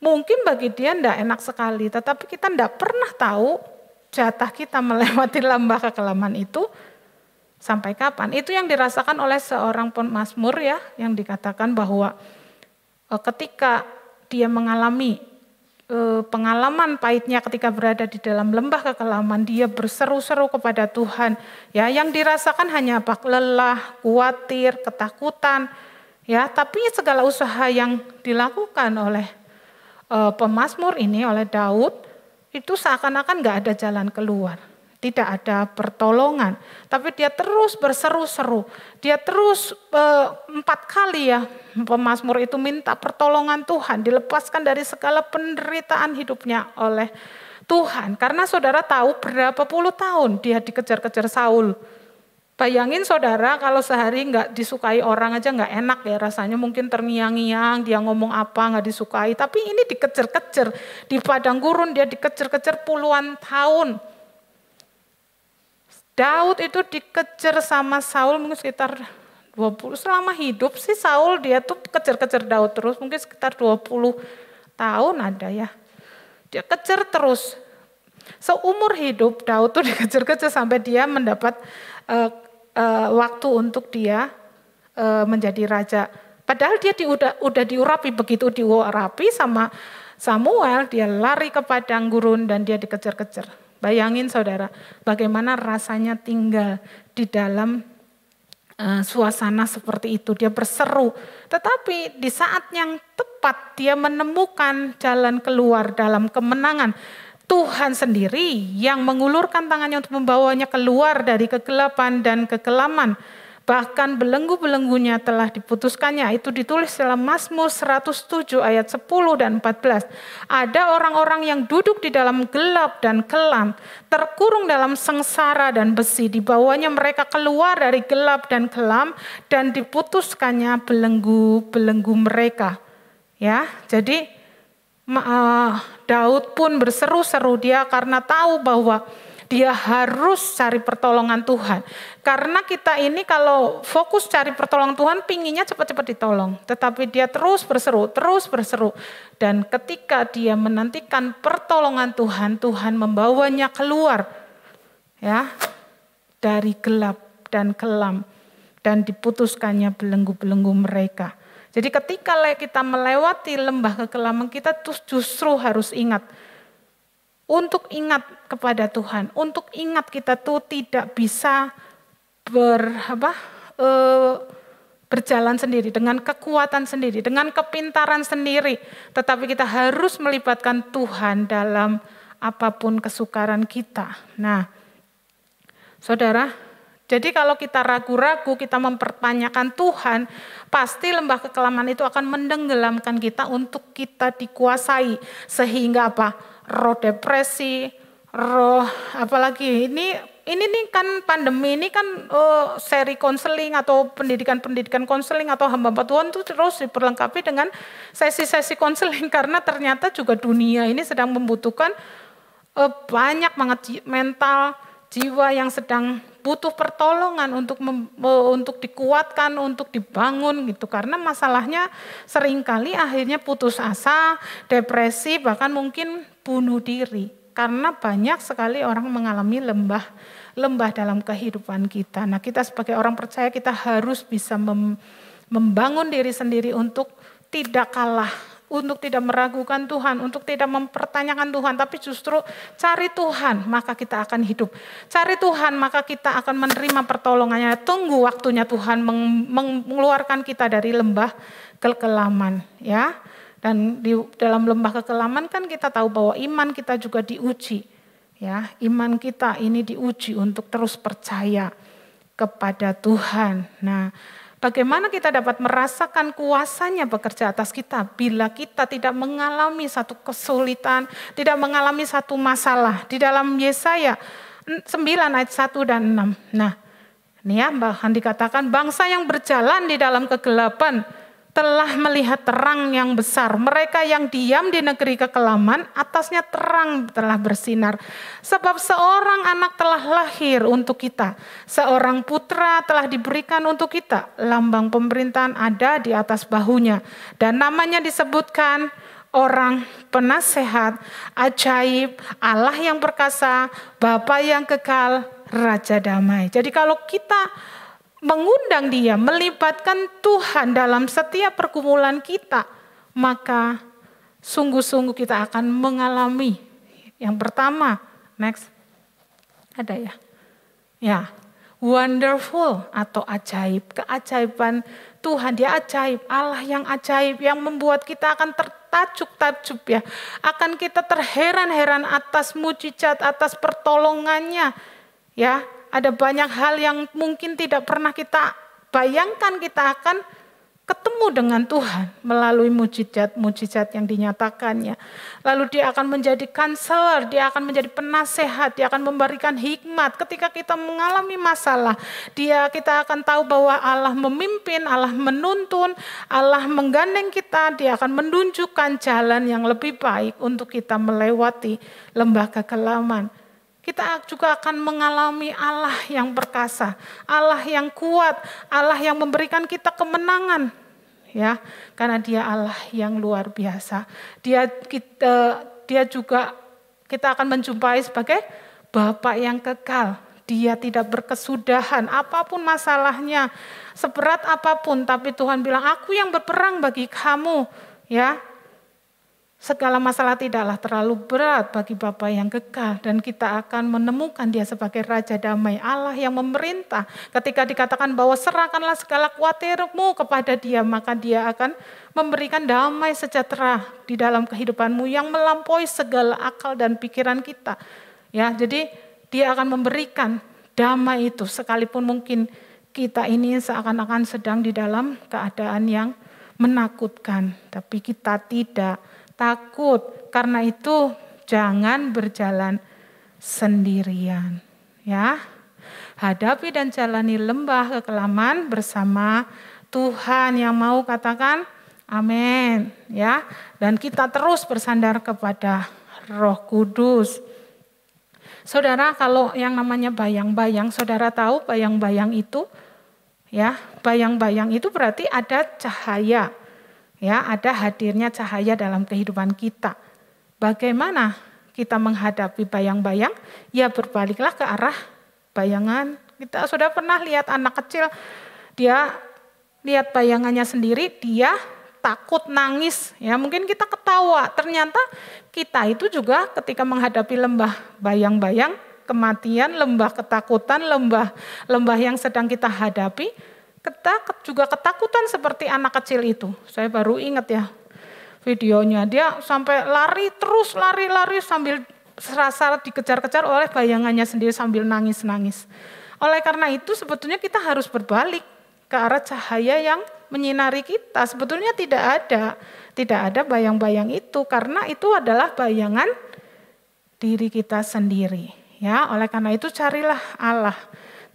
mungkin bagi dia tidak enak sekali, tetapi kita tidak pernah tahu jatah kita melewati lembah kekelaman itu sampai kapan. Itu yang dirasakan oleh seorang pemazmur, ya, yang dikatakan bahwa ketika dia mengalami pengalaman pahitnya ketika berada di dalam lembah kekelaman, dia berseru-seru kepada Tuhan. Ya, yang dirasakan hanya apa? Lelah, khawatir, ketakutan. Ya, tapi segala usaha yang dilakukan oleh pemazmur ini, oleh Daud, itu seakan-akan nggak ada jalan keluar. Tidak ada pertolongan, tapi dia terus berseru-seru. Dia terus 4 kali, ya, pemazmur itu minta pertolongan Tuhan, dilepaskan dari segala penderitaan hidupnya oleh Tuhan. Karena saudara tahu berapa puluh tahun dia dikejar-kejar Saul. Bayangin saudara, kalau sehari nggak disukai orang aja nggak enak ya rasanya, mungkin terngiang-ngiang, dia ngomong apa nggak disukai. Tapi ini dikejar-kejar, di padang gurun dia dikejar-kejar puluhan tahun. Daud itu dikejar sama Saul mungkin sekitar 20, selama hidup sih Saul dia tuh kejar-kejar Daud terus, mungkin sekitar 20 tahun ada ya. Dia kejar terus. Seumur hidup Daud tuh dikejar-kejar sampai dia mendapat waktu untuk dia menjadi raja. Padahal dia udah diurapi, begitu diurapi sama Samuel, dia lari ke padang gurun dan dia dikejar-kejar. Bayangin saudara, bagaimana rasanya tinggal di dalam suasana seperti itu. Dia berseru, tetapi di saat yang tepat dia menemukan jalan keluar dalam kemenangan. Tuhan sendiri yang mengulurkan tangannya untuk membawanya keluar dari kegelapan dan kekelaman. Bahkan belenggu-belenggunya telah diputuskannya. Itu ditulis dalam Mazmur 107 ayat 10 dan 14. Ada orang-orang yang duduk di dalam gelap dan kelam, terkurung dalam sengsara dan besi. Dibawanya mereka keluar dari gelap dan kelam dan diputuskannya belenggu-belenggu mereka. Ya, jadi Daud pun berseru-seru dia karena tahu bahwa dia harus cari pertolongan Tuhan. Karena kita ini kalau fokus cari pertolongan Tuhan, pinginnya cepat-cepat ditolong. Tetapi dia terus berseru. Dan ketika dia menantikan pertolongan Tuhan, Tuhan membawanya keluar, ya, dari gelap dan kelam. Dan diputuskannya belenggu-belenggu mereka. Jadi ketika kita melewati lembah kekelaman, kita justru harus ingat. Untuk ingat kepada Tuhan, untuk ingat kita tuh tidak bisa berjalan sendiri, dengan kekuatan sendiri, dengan kepintaran sendiri. Tetapi kita harus melibatkan Tuhan dalam apapun kesukaran kita. Nah, saudara, jadi kalau kita ragu-ragu, kita mempertanyakan Tuhan, pasti lembah kekelaman itu akan menenggelamkan kita untuk kita dikuasai. Sehingga apa? Roh depresi, roh apalagi ini Ini nih kan pandemi ini kan seri konseling atau pendidikan konseling atau hamba Tuhan itu terus diperlengkapi dengan sesi-sesi konseling karena ternyata juga dunia ini sedang membutuhkan banyak banget mental jiwa yang sedang butuh pertolongan untuk dikuatkan, untuk dibangun gitu. Karena masalahnya seringkali akhirnya putus asa, depresi, bahkan mungkin bunuh diri. Karena banyak sekali orang mengalami lembah dalam kehidupan kita. Nah, kita sebagai orang percaya kita harus bisa membangun diri sendiri untuk tidak kalah, untuk tidak meragukan Tuhan, untuk tidak mempertanyakan Tuhan, tapi justru cari Tuhan, maka kita akan hidup. Cari Tuhan, maka kita akan menerima pertolongannya. Tunggu waktunya Tuhan mengeluarkan kita dari lembah kekelaman, ya. Dan di dalam lembah kekelaman kan kita tahu bahwa iman kita juga diuji. Ya, iman kita ini diuji untuk terus percaya kepada Tuhan. Nah, bagaimana kita dapat merasakan kuasanya bekerja atas kita bila kita tidak mengalami satu kesulitan, tidak mengalami satu masalah. Di dalam Yesaya 9 ayat 1 dan 6. Nah, ini ya bahkan dikatakan bangsa yang berjalan di dalam kegelapan telah melihat terang yang besar. Mereka yang diam di negeri kekelaman, atasnya terang telah bersinar. Sebab seorang anak telah lahir untuk kita. Seorang putra telah diberikan untuk kita. Lambang pemerintahan ada di atas bahunya. Dan namanya disebutkan Orang Penasehat, Ajaib, Allah yang perkasa, Bapa yang kekal, Raja Damai. Jadi kalau kita mengundang Dia, melibatkan Tuhan dalam setiap pergumulan kita, maka sungguh-sungguh kita akan mengalami. Yang pertama, next, ada ya? Ya, wonderful atau ajaib, keajaiban Tuhan, Dia ajaib, Allah yang ajaib, yang membuat kita akan tertajuk-tajuk ya, akan kita terheran-heran atas mujizat, atas pertolongannya, ya. Ada banyak hal yang mungkin tidak pernah kita bayangkan kita akan ketemu dengan Tuhan melalui mujizat-mujizat yang dinyatakannya. Lalu Dia akan menjadi counselor, Dia akan menjadi penasehat, Dia akan memberikan hikmat. Ketika kita mengalami masalah, kita akan tahu bahwa Allah memimpin, Allah menuntun, Allah menggandeng kita, Dia akan menunjukkan jalan yang lebih baik untuk kita melewati lembah kekelaman. Kita juga akan mengalami Allah yang perkasa, Allah yang kuat, Allah yang memberikan kita kemenangan, ya, karena Dia Allah yang luar biasa. Dia juga kita akan menjumpai sebagai Bapa yang kekal. Dia tidak berkesudahan, apapun masalahnya, seberat apapun, tapi Tuhan bilang, Aku yang berperang bagi kamu, ya. Segala masalah tidaklah terlalu berat bagi Bapa yang kekal, dan kita akan menemukan Dia sebagai Raja Damai, Allah yang memerintah. Ketika dikatakan bahwa serahkanlah segala khawatirmu kepada Dia, maka Dia akan memberikan damai sejahtera di dalam kehidupanmu yang melampaui segala akal dan pikiran kita. Ya, jadi Dia akan memberikan damai itu sekalipun mungkin kita ini seakan-akan sedang di dalam keadaan yang menakutkan, tapi kita tidak takut. Karena itu jangan berjalan sendirian, ya. Hadapi dan jalani lembah kekelaman bersama Tuhan yang mau katakan amin, ya. Dan kita terus bersandar kepada Roh Kudus. Saudara, kalau yang namanya bayang-bayang, saudara tahu bayang-bayang itu, ya, bayang-bayang itu berarti ada cahaya. Ya, ada hadirnya cahaya dalam kehidupan kita. Bagaimana kita menghadapi bayang-bayang? Ya, berbaliklah ke arah bayangan. Kita sudah pernah lihat anak kecil, dia lihat bayangannya sendiri, dia takut, nangis. Ya, mungkin kita ketawa. Ternyata kita itu juga ketika menghadapi lembah bayang-bayang, kematian, lembah ketakutan, lembah yang sedang kita hadapi, kita juga ketakutan seperti anak kecil itu. Saya baru ingat ya videonya. Dia sampai lari sambil serasa dikejar-kejar oleh bayangannya sendiri sambil nangis-nangis. Oleh karena itu sebetulnya kita harus berbalik ke arah cahaya yang menyinari kita. Sebetulnya tidak ada bayang-bayang itu, karena itu adalah bayangan diri kita sendiri. Ya, oleh karena itu carilah Allah.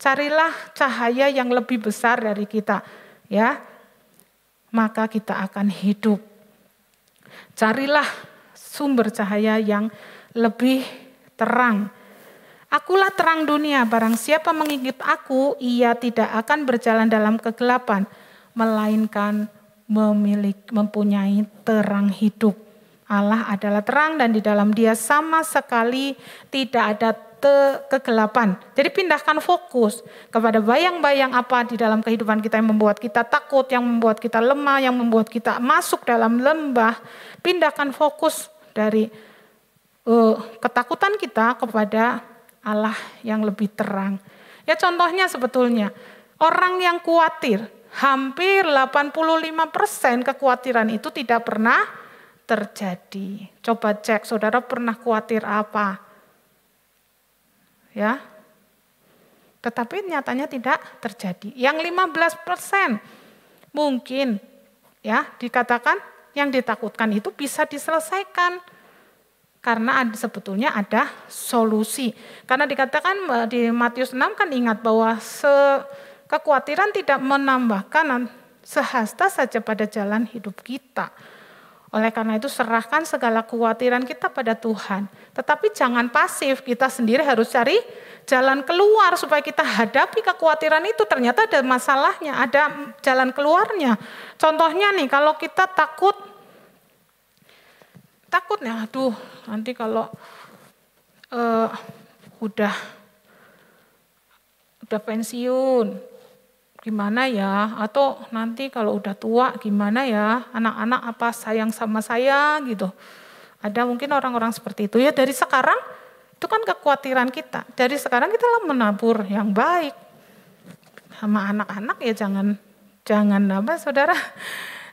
Carilah cahaya yang lebih besar dari kita, ya. Maka kita akan hidup. Carilah sumber cahaya yang lebih terang. Akulah terang dunia, barang siapa mengikut aku, ia tidak akan berjalan dalam kegelapan, melainkan mempunyai terang hidup. Allah adalah terang dan di dalam Dia sama sekali tidak ada kegelapan. Jadi pindahkan fokus kepada bayang-bayang apa di dalam kehidupan kita yang membuat kita takut, yang membuat kita lemah, yang membuat kita masuk dalam lembah. Pindahkan fokus dari ketakutan kita kepada Allah yang lebih terang. Ya contohnya sebetulnya orang yang khawatir, hampir 85% kekhawatiran itu tidak pernah terjadi. Coba cek, saudara pernah khawatir apa? Ya, tetapi nyatanya tidak terjadi. Yang 15% mungkin ya dikatakan yang ditakutkan itu bisa diselesaikan karena sebetulnya ada solusi. Karena dikatakan di Matius 6 kan ingat bahwa kekhawatiran tidak menambahkan sehasta saja pada jalan hidup kita. Oleh karena itu serahkan segala kekhawatiran kita pada Tuhan. Tetapi jangan pasif, kita sendiri harus cari jalan keluar supaya kita hadapi kekhawatiran itu. Ternyata ada masalahnya, ada jalan keluarnya. Contohnya nih, kalau kita takut nih, aduh nanti kalau udah pensiun gimana ya, atau nanti kalau udah tua gimana ya, anak-anak apa sayang sama saya gitu. Ada mungkin orang-orang seperti itu ya. Dari sekarang itu kan kekhawatiran kita. Dari sekarang kita lah menabur yang baik sama anak-anak ya, jangan apa saudara,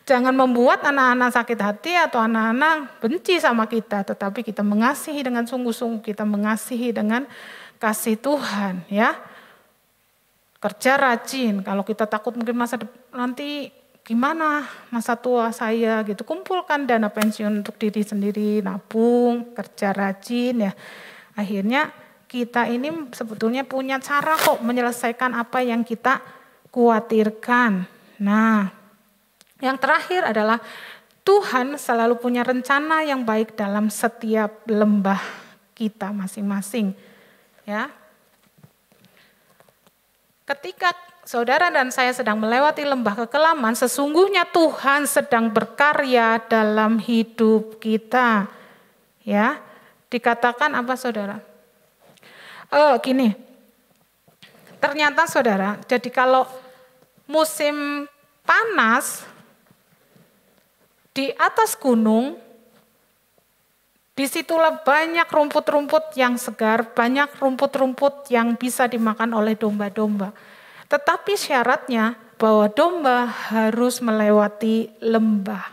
jangan membuat anak-anak sakit hati atau anak-anak benci sama kita, tetapi kita mengasihi dengan sungguh-sungguh, kita mengasihi dengan kasih Tuhan ya. Kerja rajin, kalau kita takut mungkin masa nanti gimana masa tua saya gitu, kumpulkan dana pensiun untuk diri sendiri, nabung, kerja rajin ya. Akhirnya kita ini sebetulnya punya cara kok menyelesaikan apa yang kita khawatirkan. Nah, yang terakhir adalah Tuhan selalu punya rencana yang baik dalam setiap lembah kita masing-masing ya. Ketika saudara dan saya sedang melewati lembah kekelaman, sesungguhnya Tuhan sedang berkarya dalam hidup kita. Ya, dikatakan apa saudara? Gini, ternyata saudara, jadi kalau musim panas di atas gunung, disitulah banyak rumput-rumput yang segar, banyak rumput-rumput yang bisa dimakan oleh domba-domba. Tetapi syaratnya bahwa domba harus melewati lembah.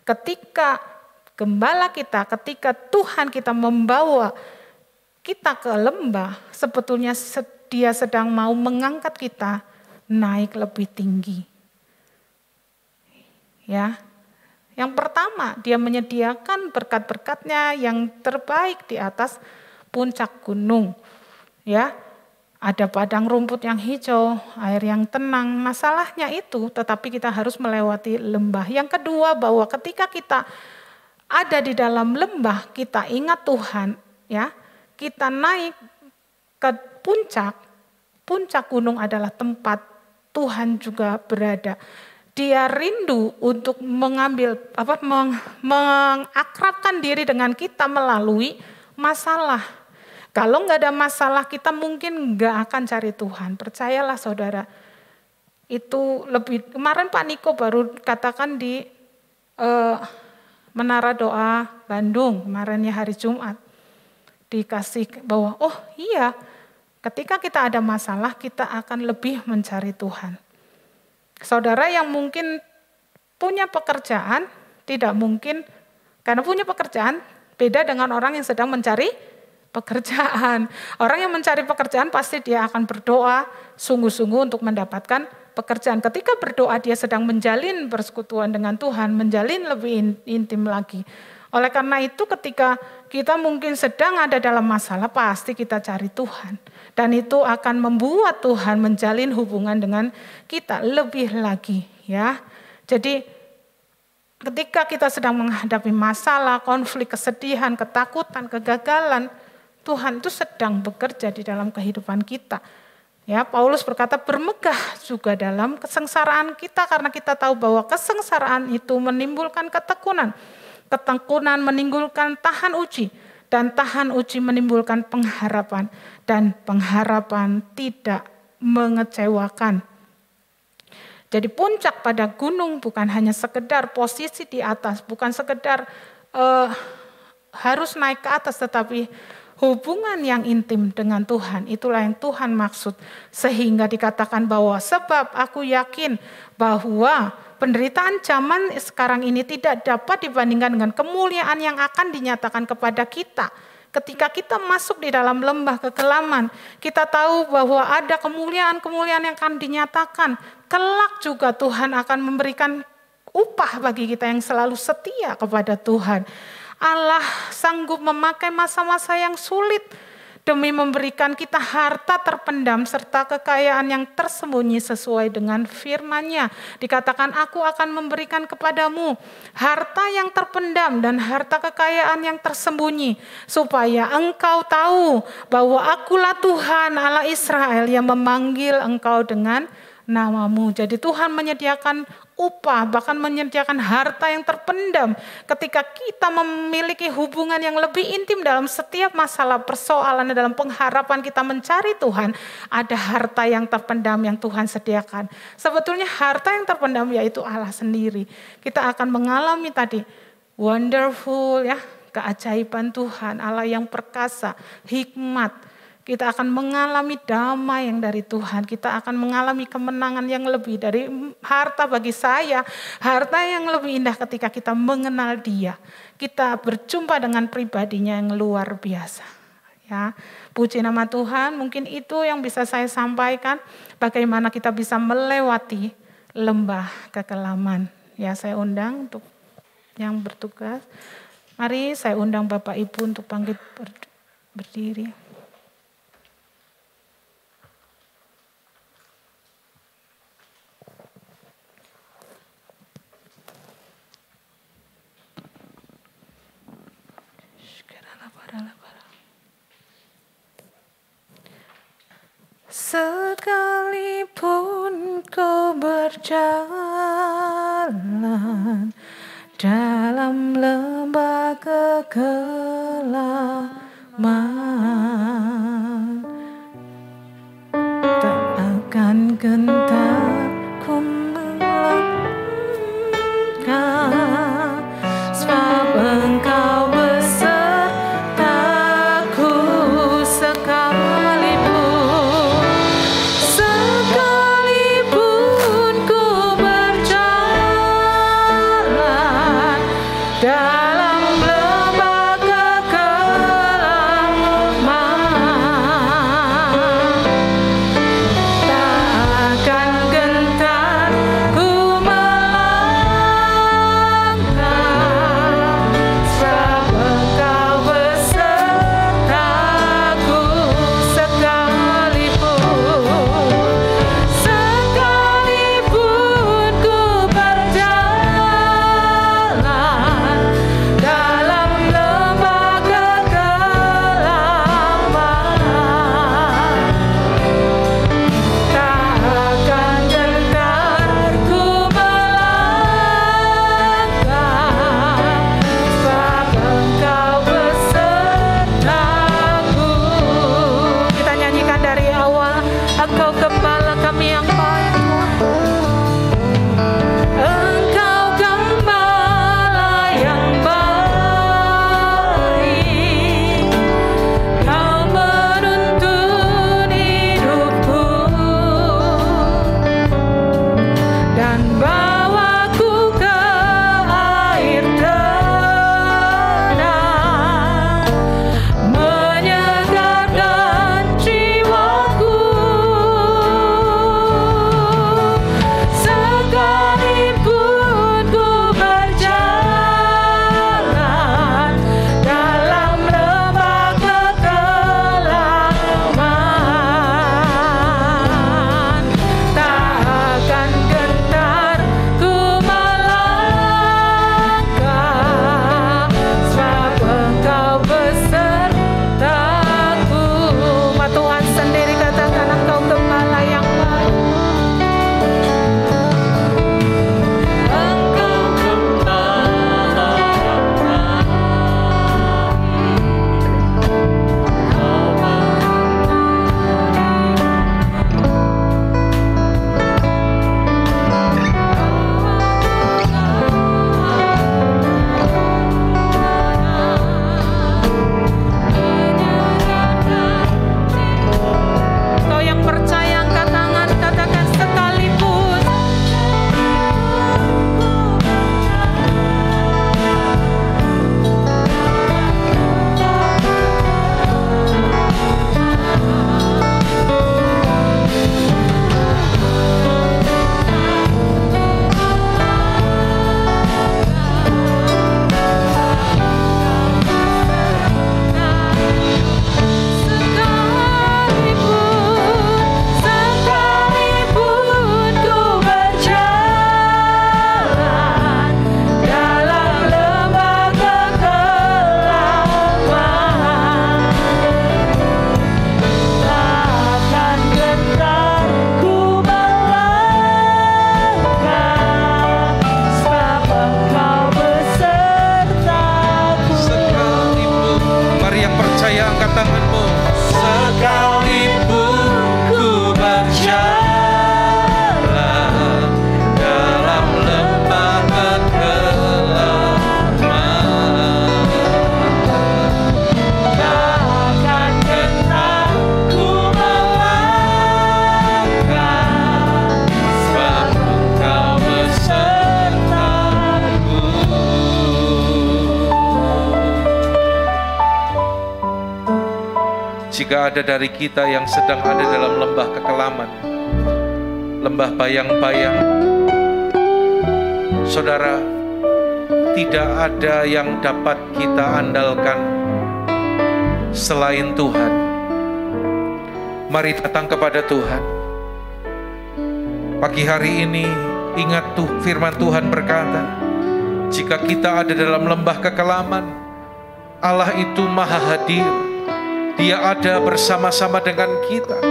Ketika gembala kita, ketika Tuhan kita membawa kita ke lembah, sebetulnya Dia sedang mau mengangkat kita naik lebih tinggi. Ya. Yang pertama, Dia menyediakan berkat-berkatnya yang terbaik di atas puncak gunung. Ya, ada padang rumput yang hijau, air yang tenang. Masalahnya itu, tetapi kita harus melewati lembah. Yang kedua, bahwa ketika kita ada di dalam lembah, kita ingat Tuhan. Ya, kita naik ke puncak gunung adalah tempat Tuhan juga berada. Dia rindu untuk mengakrabkan diri dengan kita melalui masalah. Kalau nggak ada masalah, kita mungkin nggak akan cari Tuhan. Percayalah saudara, itu lebih. Kemarin Pak Niko baru katakan di Menara Doa Bandung, kemarinnya hari Jumat, dikasih bahwa oh iya, ketika kita ada masalah, kita akan lebih mencari Tuhan. Saudara yang mungkin punya pekerjaan, tidak mungkin, karena punya pekerjaan beda dengan orang yang sedang mencari pekerjaan. Orang yang mencari pekerjaan pasti dia akan berdoa sungguh-sungguh untuk mendapatkan pekerjaan. Ketika berdoa dia sedang menjalin persekutuan dengan Tuhan, menjalin lebih intim lagi. Oleh karena itu ketika kita mungkin sedang ada dalam masalah, pasti kita cari Tuhan. Dan itu akan membuat Tuhan menjalin hubungan dengan kita lebih lagi, ya. Jadi ketika kita sedang menghadapi masalah, konflik, kesedihan, ketakutan, kegagalan, Tuhan itu sedang bekerja di dalam kehidupan kita. Ya, Paulus berkata bermegah juga dalam kesengsaraan kita karena kita tahu bahwa kesengsaraan itu menimbulkan ketekunan. Ketekunan menimbulkan tahan uji, dan tahan uji menimbulkan pengharapan, dan pengharapan tidak mengecewakan. Jadi puncak pada gunung bukan hanya sekedar posisi di atas, bukan sekedar harus naik ke atas, tetapi hubungan yang intim dengan Tuhan, itulah yang Tuhan maksud. Sehingga dikatakan bahwa sebab aku yakin bahwa penderitaan zaman sekarang ini tidak dapat dibandingkan dengan kemuliaan yang akan dinyatakan kepada kita. Ketika kita masuk di dalam lembah kekelaman, kita tahu bahwa ada kemuliaan-kemuliaan yang akan dinyatakan. Kelak juga Tuhan akan memberikan upah bagi kita yang selalu setia kepada Tuhan. Allah sanggup memakai masa-masa yang sulit demi memberikan kita harta terpendam serta kekayaan yang tersembunyi sesuai dengan firman-Nya. Dikatakan aku akan memberikan kepadamu harta yang terpendam dan harta kekayaan yang tersembunyi supaya engkau tahu bahwa akulah Tuhan Allah Israel yang memanggil engkau dengan namamu. Jadi Tuhan menyediakan upah, bahkan menyediakan harta yang terpendam ketika kita memiliki hubungan yang lebih intim dalam setiap masalah persoalan, dalam pengharapan kita mencari Tuhan, ada harta yang terpendam yang Tuhan sediakan. Sebetulnya harta yang terpendam yaitu Allah sendiri. Kita akan mengalami tadi wonderful, ya, keajaiban Tuhan, Allah yang perkasa, hikmat. Kita akan mengalami damai yang dari Tuhan. Kita akan mengalami kemenangan yang lebih dari harta bagi saya. Harta yang lebih indah ketika kita mengenal Dia. Kita berjumpa dengan pribadinya yang luar biasa. Ya, puji nama Tuhan. Mungkin itu yang bisa saya sampaikan. Bagaimana kita bisa melewati lembah kekelaman. Ya, saya undang untuk yang bertugas. Mari saya undang Bapak Ibu untuk bangkit berdiri. Sekalipun kau berjalan dalam lembah kekelaman, tak akan gentar ku melangkah, sebab Engkau besertaku sekalipun ku berjalan dalam lembah kekelaman. angkat tanganmu. Sekalipun ku berjalan dalam lembah kekelaman, tak akan gentar ku melangkah, sebab Engkau besertaku. Jika ada dari kita yang sedang ada dalam lembah kekelaman, lembah bayang-bayang, saudara, tidak ada yang dapat kita andalkan selain Tuhan. Mari datang kepada Tuhan. Pagi hari ini, ingat tuh firman Tuhan berkata, jika kita ada dalam lembah kekelaman, Allah itu maha hadir. Dia ada bersama-sama dengan kita.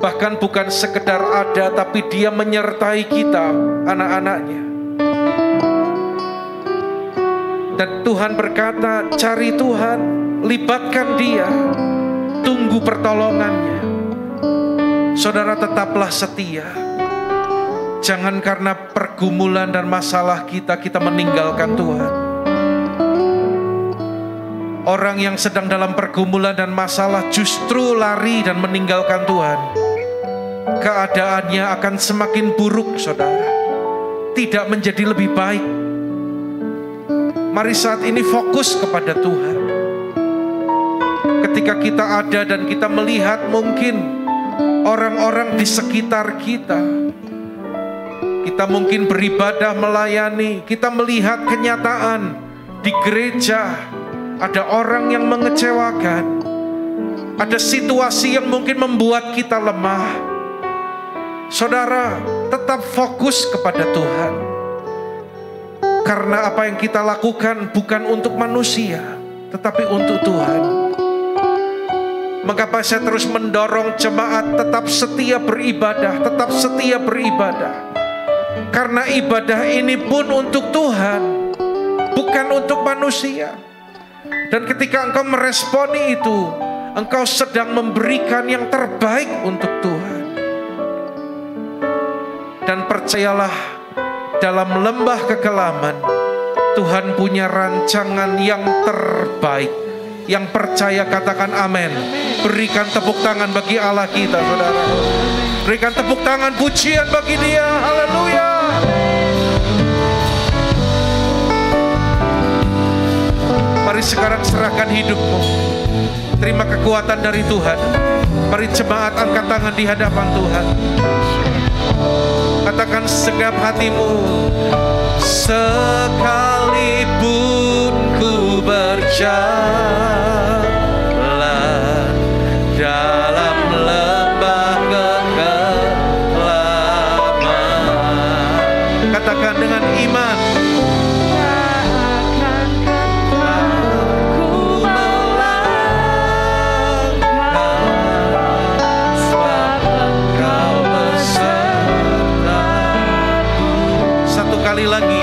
Bahkan bukan sekedar ada, tapi Dia menyertai kita, anak-anaknya. Dan Tuhan berkata, cari Tuhan, libatkan Dia, tunggu pertolongannya. Saudara, tetaplah setia. Jangan karena pergumulan dan masalah kita meninggalkan Tuhan. Orang yang sedang dalam pergumulan dan masalah justru lari dan meninggalkan Tuhan, keadaannya akan semakin buruk, saudara. Tidak menjadi lebih baik. Mari saat ini fokus kepada Tuhan. Ketika kita ada dan kita melihat mungkin orang-orang di sekitar kita, kita mungkin beribadah melayani, kita melihat kenyataan di gereja, ada orang yang mengecewakan, ada situasi yang mungkin membuat kita lemah. Saudara, tetap fokus kepada Tuhan. Karena apa yang kita lakukan bukan untuk manusia, tetapi untuk Tuhan. Mengapa saya terus mendorong jemaat tetap setia beribadah, tetap setia beribadah. Karena ibadah ini pun untuk Tuhan, bukan untuk manusia. Dan ketika engkau meresponi itu, engkau sedang memberikan yang terbaik untuk Tuhan. Dan percayalah, dalam lembah kekelaman, Tuhan punya rancangan yang terbaik. Yang percaya katakan amin. Berikan tepuk tangan bagi Allah kita, saudara. Berikan tepuk tangan pujian bagi Dia. Haleluya. Mari sekarang serahkan hidupmu. Terima kekuatan dari Tuhan. Mari jemaat angkat tangan di hadapan Tuhan. Katakan segenap hatimu. Sekalipun ku berjalan dalam lembah kekelaman, katakan dengan iman. Sekali lagi,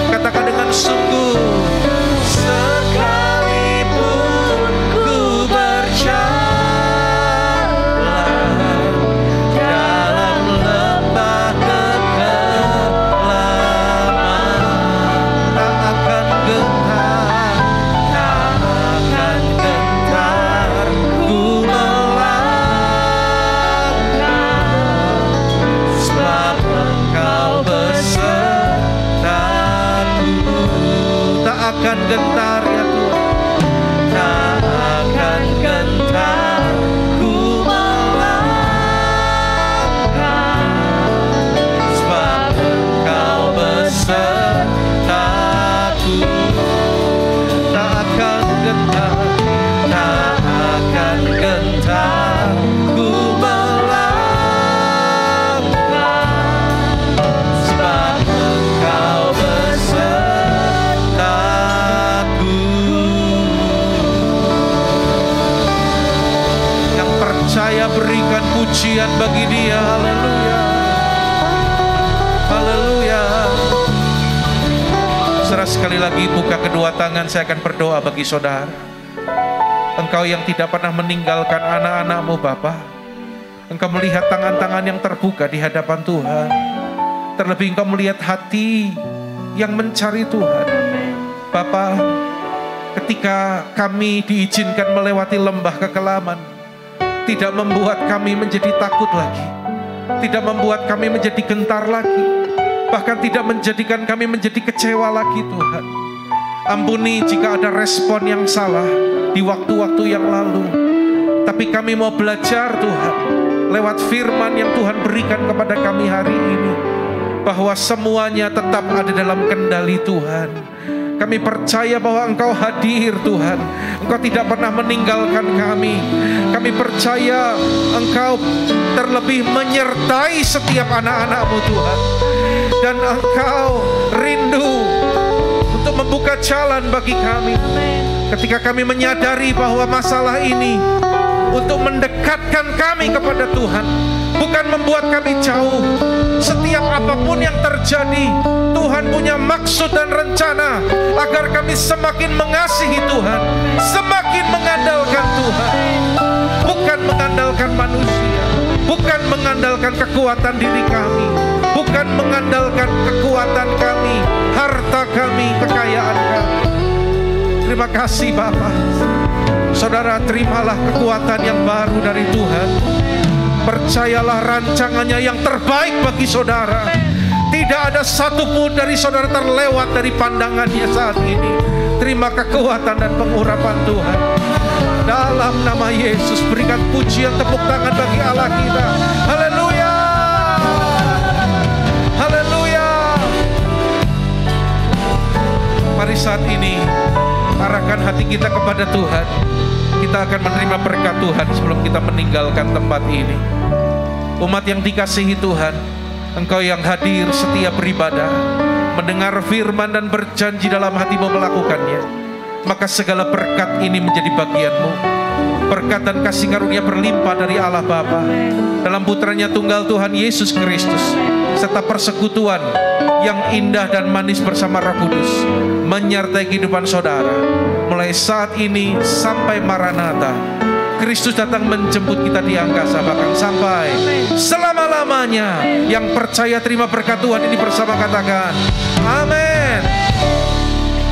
katakan dengan sungguh. Sekalipun ku berjalan dalam lembah kekelaman, tak akan gentar, tak akan gentar ku melangkah, sebab Engkau besertaku. Tak akan gentar ya Tuhan, tak akan gentar ku melangkah, sebab Engkau besertaku. Tak akan gentar, tak akan gentar ku melangkah, sebab Engkau besertaku. Yang percaya berikan pujian bagi Dia. Haleluya. Haleluya. Saudara, sekali lagi buka kedua tangan, saya akan berdoa bagi saudara. Engkau yang tidak pernah meninggalkan anak-anak-Mu Bapa. Engkau melihat tangan-tangan yang terbuka di hadapan Tuhan. Terlebih Engkau melihat hati yang mencari Tuhan. Bapa, ketika kami diizinkan melewati lembah kekelaman, tidak membuat kami menjadi takut lagi, tidak membuat kami menjadi gentar lagi, bahkan tidak menjadikan kami menjadi kecewa lagi Tuhan. Ampuni jika ada respon yang salah di waktu-waktu yang lalu. Tapi kami mau belajar Tuhan, lewat firman yang Tuhan berikan kepada kami hari ini, bahwa semuanya tetap ada dalam kendali Tuhan. Kami percaya bahwa Engkau hadir Tuhan. Engkau tidak pernah meninggalkan kami. Kami percaya Engkau terlebih menyertai setiap anak-anak-Mu Tuhan. Dan Engkau rindu untuk membuka jalan bagi kami. Ketika kami menyadari bahwa masalah ini untuk mendekatkan kami kepada Tuhan, bukan membuat kami jauh. Setiap apapun yang terjadi, Tuhan punya maksud dan rencana agar kami semakin mengasihi Tuhan, semakin mengandalkan Tuhan, bukan mengandalkan manusia, bukan mengandalkan kekuatan diri kami, bukan mengandalkan kekuatan kami, harta kami, kekayaan kami. Terima kasih Bapa. Saudara, terimalah kekuatan yang baru dari Tuhan. Percayalah rancangannya yang terbaik bagi saudara. Tidak ada satupun dari saudara terlewat dari pandangannya saat ini. Terima kekuatan dan pengurapan Tuhan. Dalam nama Yesus, berikan pujian tepuk tangan bagi Allah kita. Haleluya. Haleluya. Mari saat ini arahkan hati kita kepada Tuhan. Kita akan menerima berkat Tuhan sebelum kita meninggalkan tempat ini. Umat yang dikasihi Tuhan, Engkau yang hadir setiap beribadah, mendengar firman dan berjanji dalam hatimu melakukannya, maka segala berkat ini menjadi bagianmu. Berkat dan kasih karunia berlimpah dari Allah Bapa dalam putranya tunggal Tuhan Yesus Kristus, serta persekutuan yang indah dan manis bersama Roh Kudus menyertai kehidupan saudara mulai saat ini sampai Maranatha. Kristus datang menjemput kita di angkasa, bahkan sampai selama-lamanya. Yang percaya terima berkat Tuhan ini bersama katakan amin.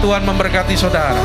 Tuhan memberkati saudara.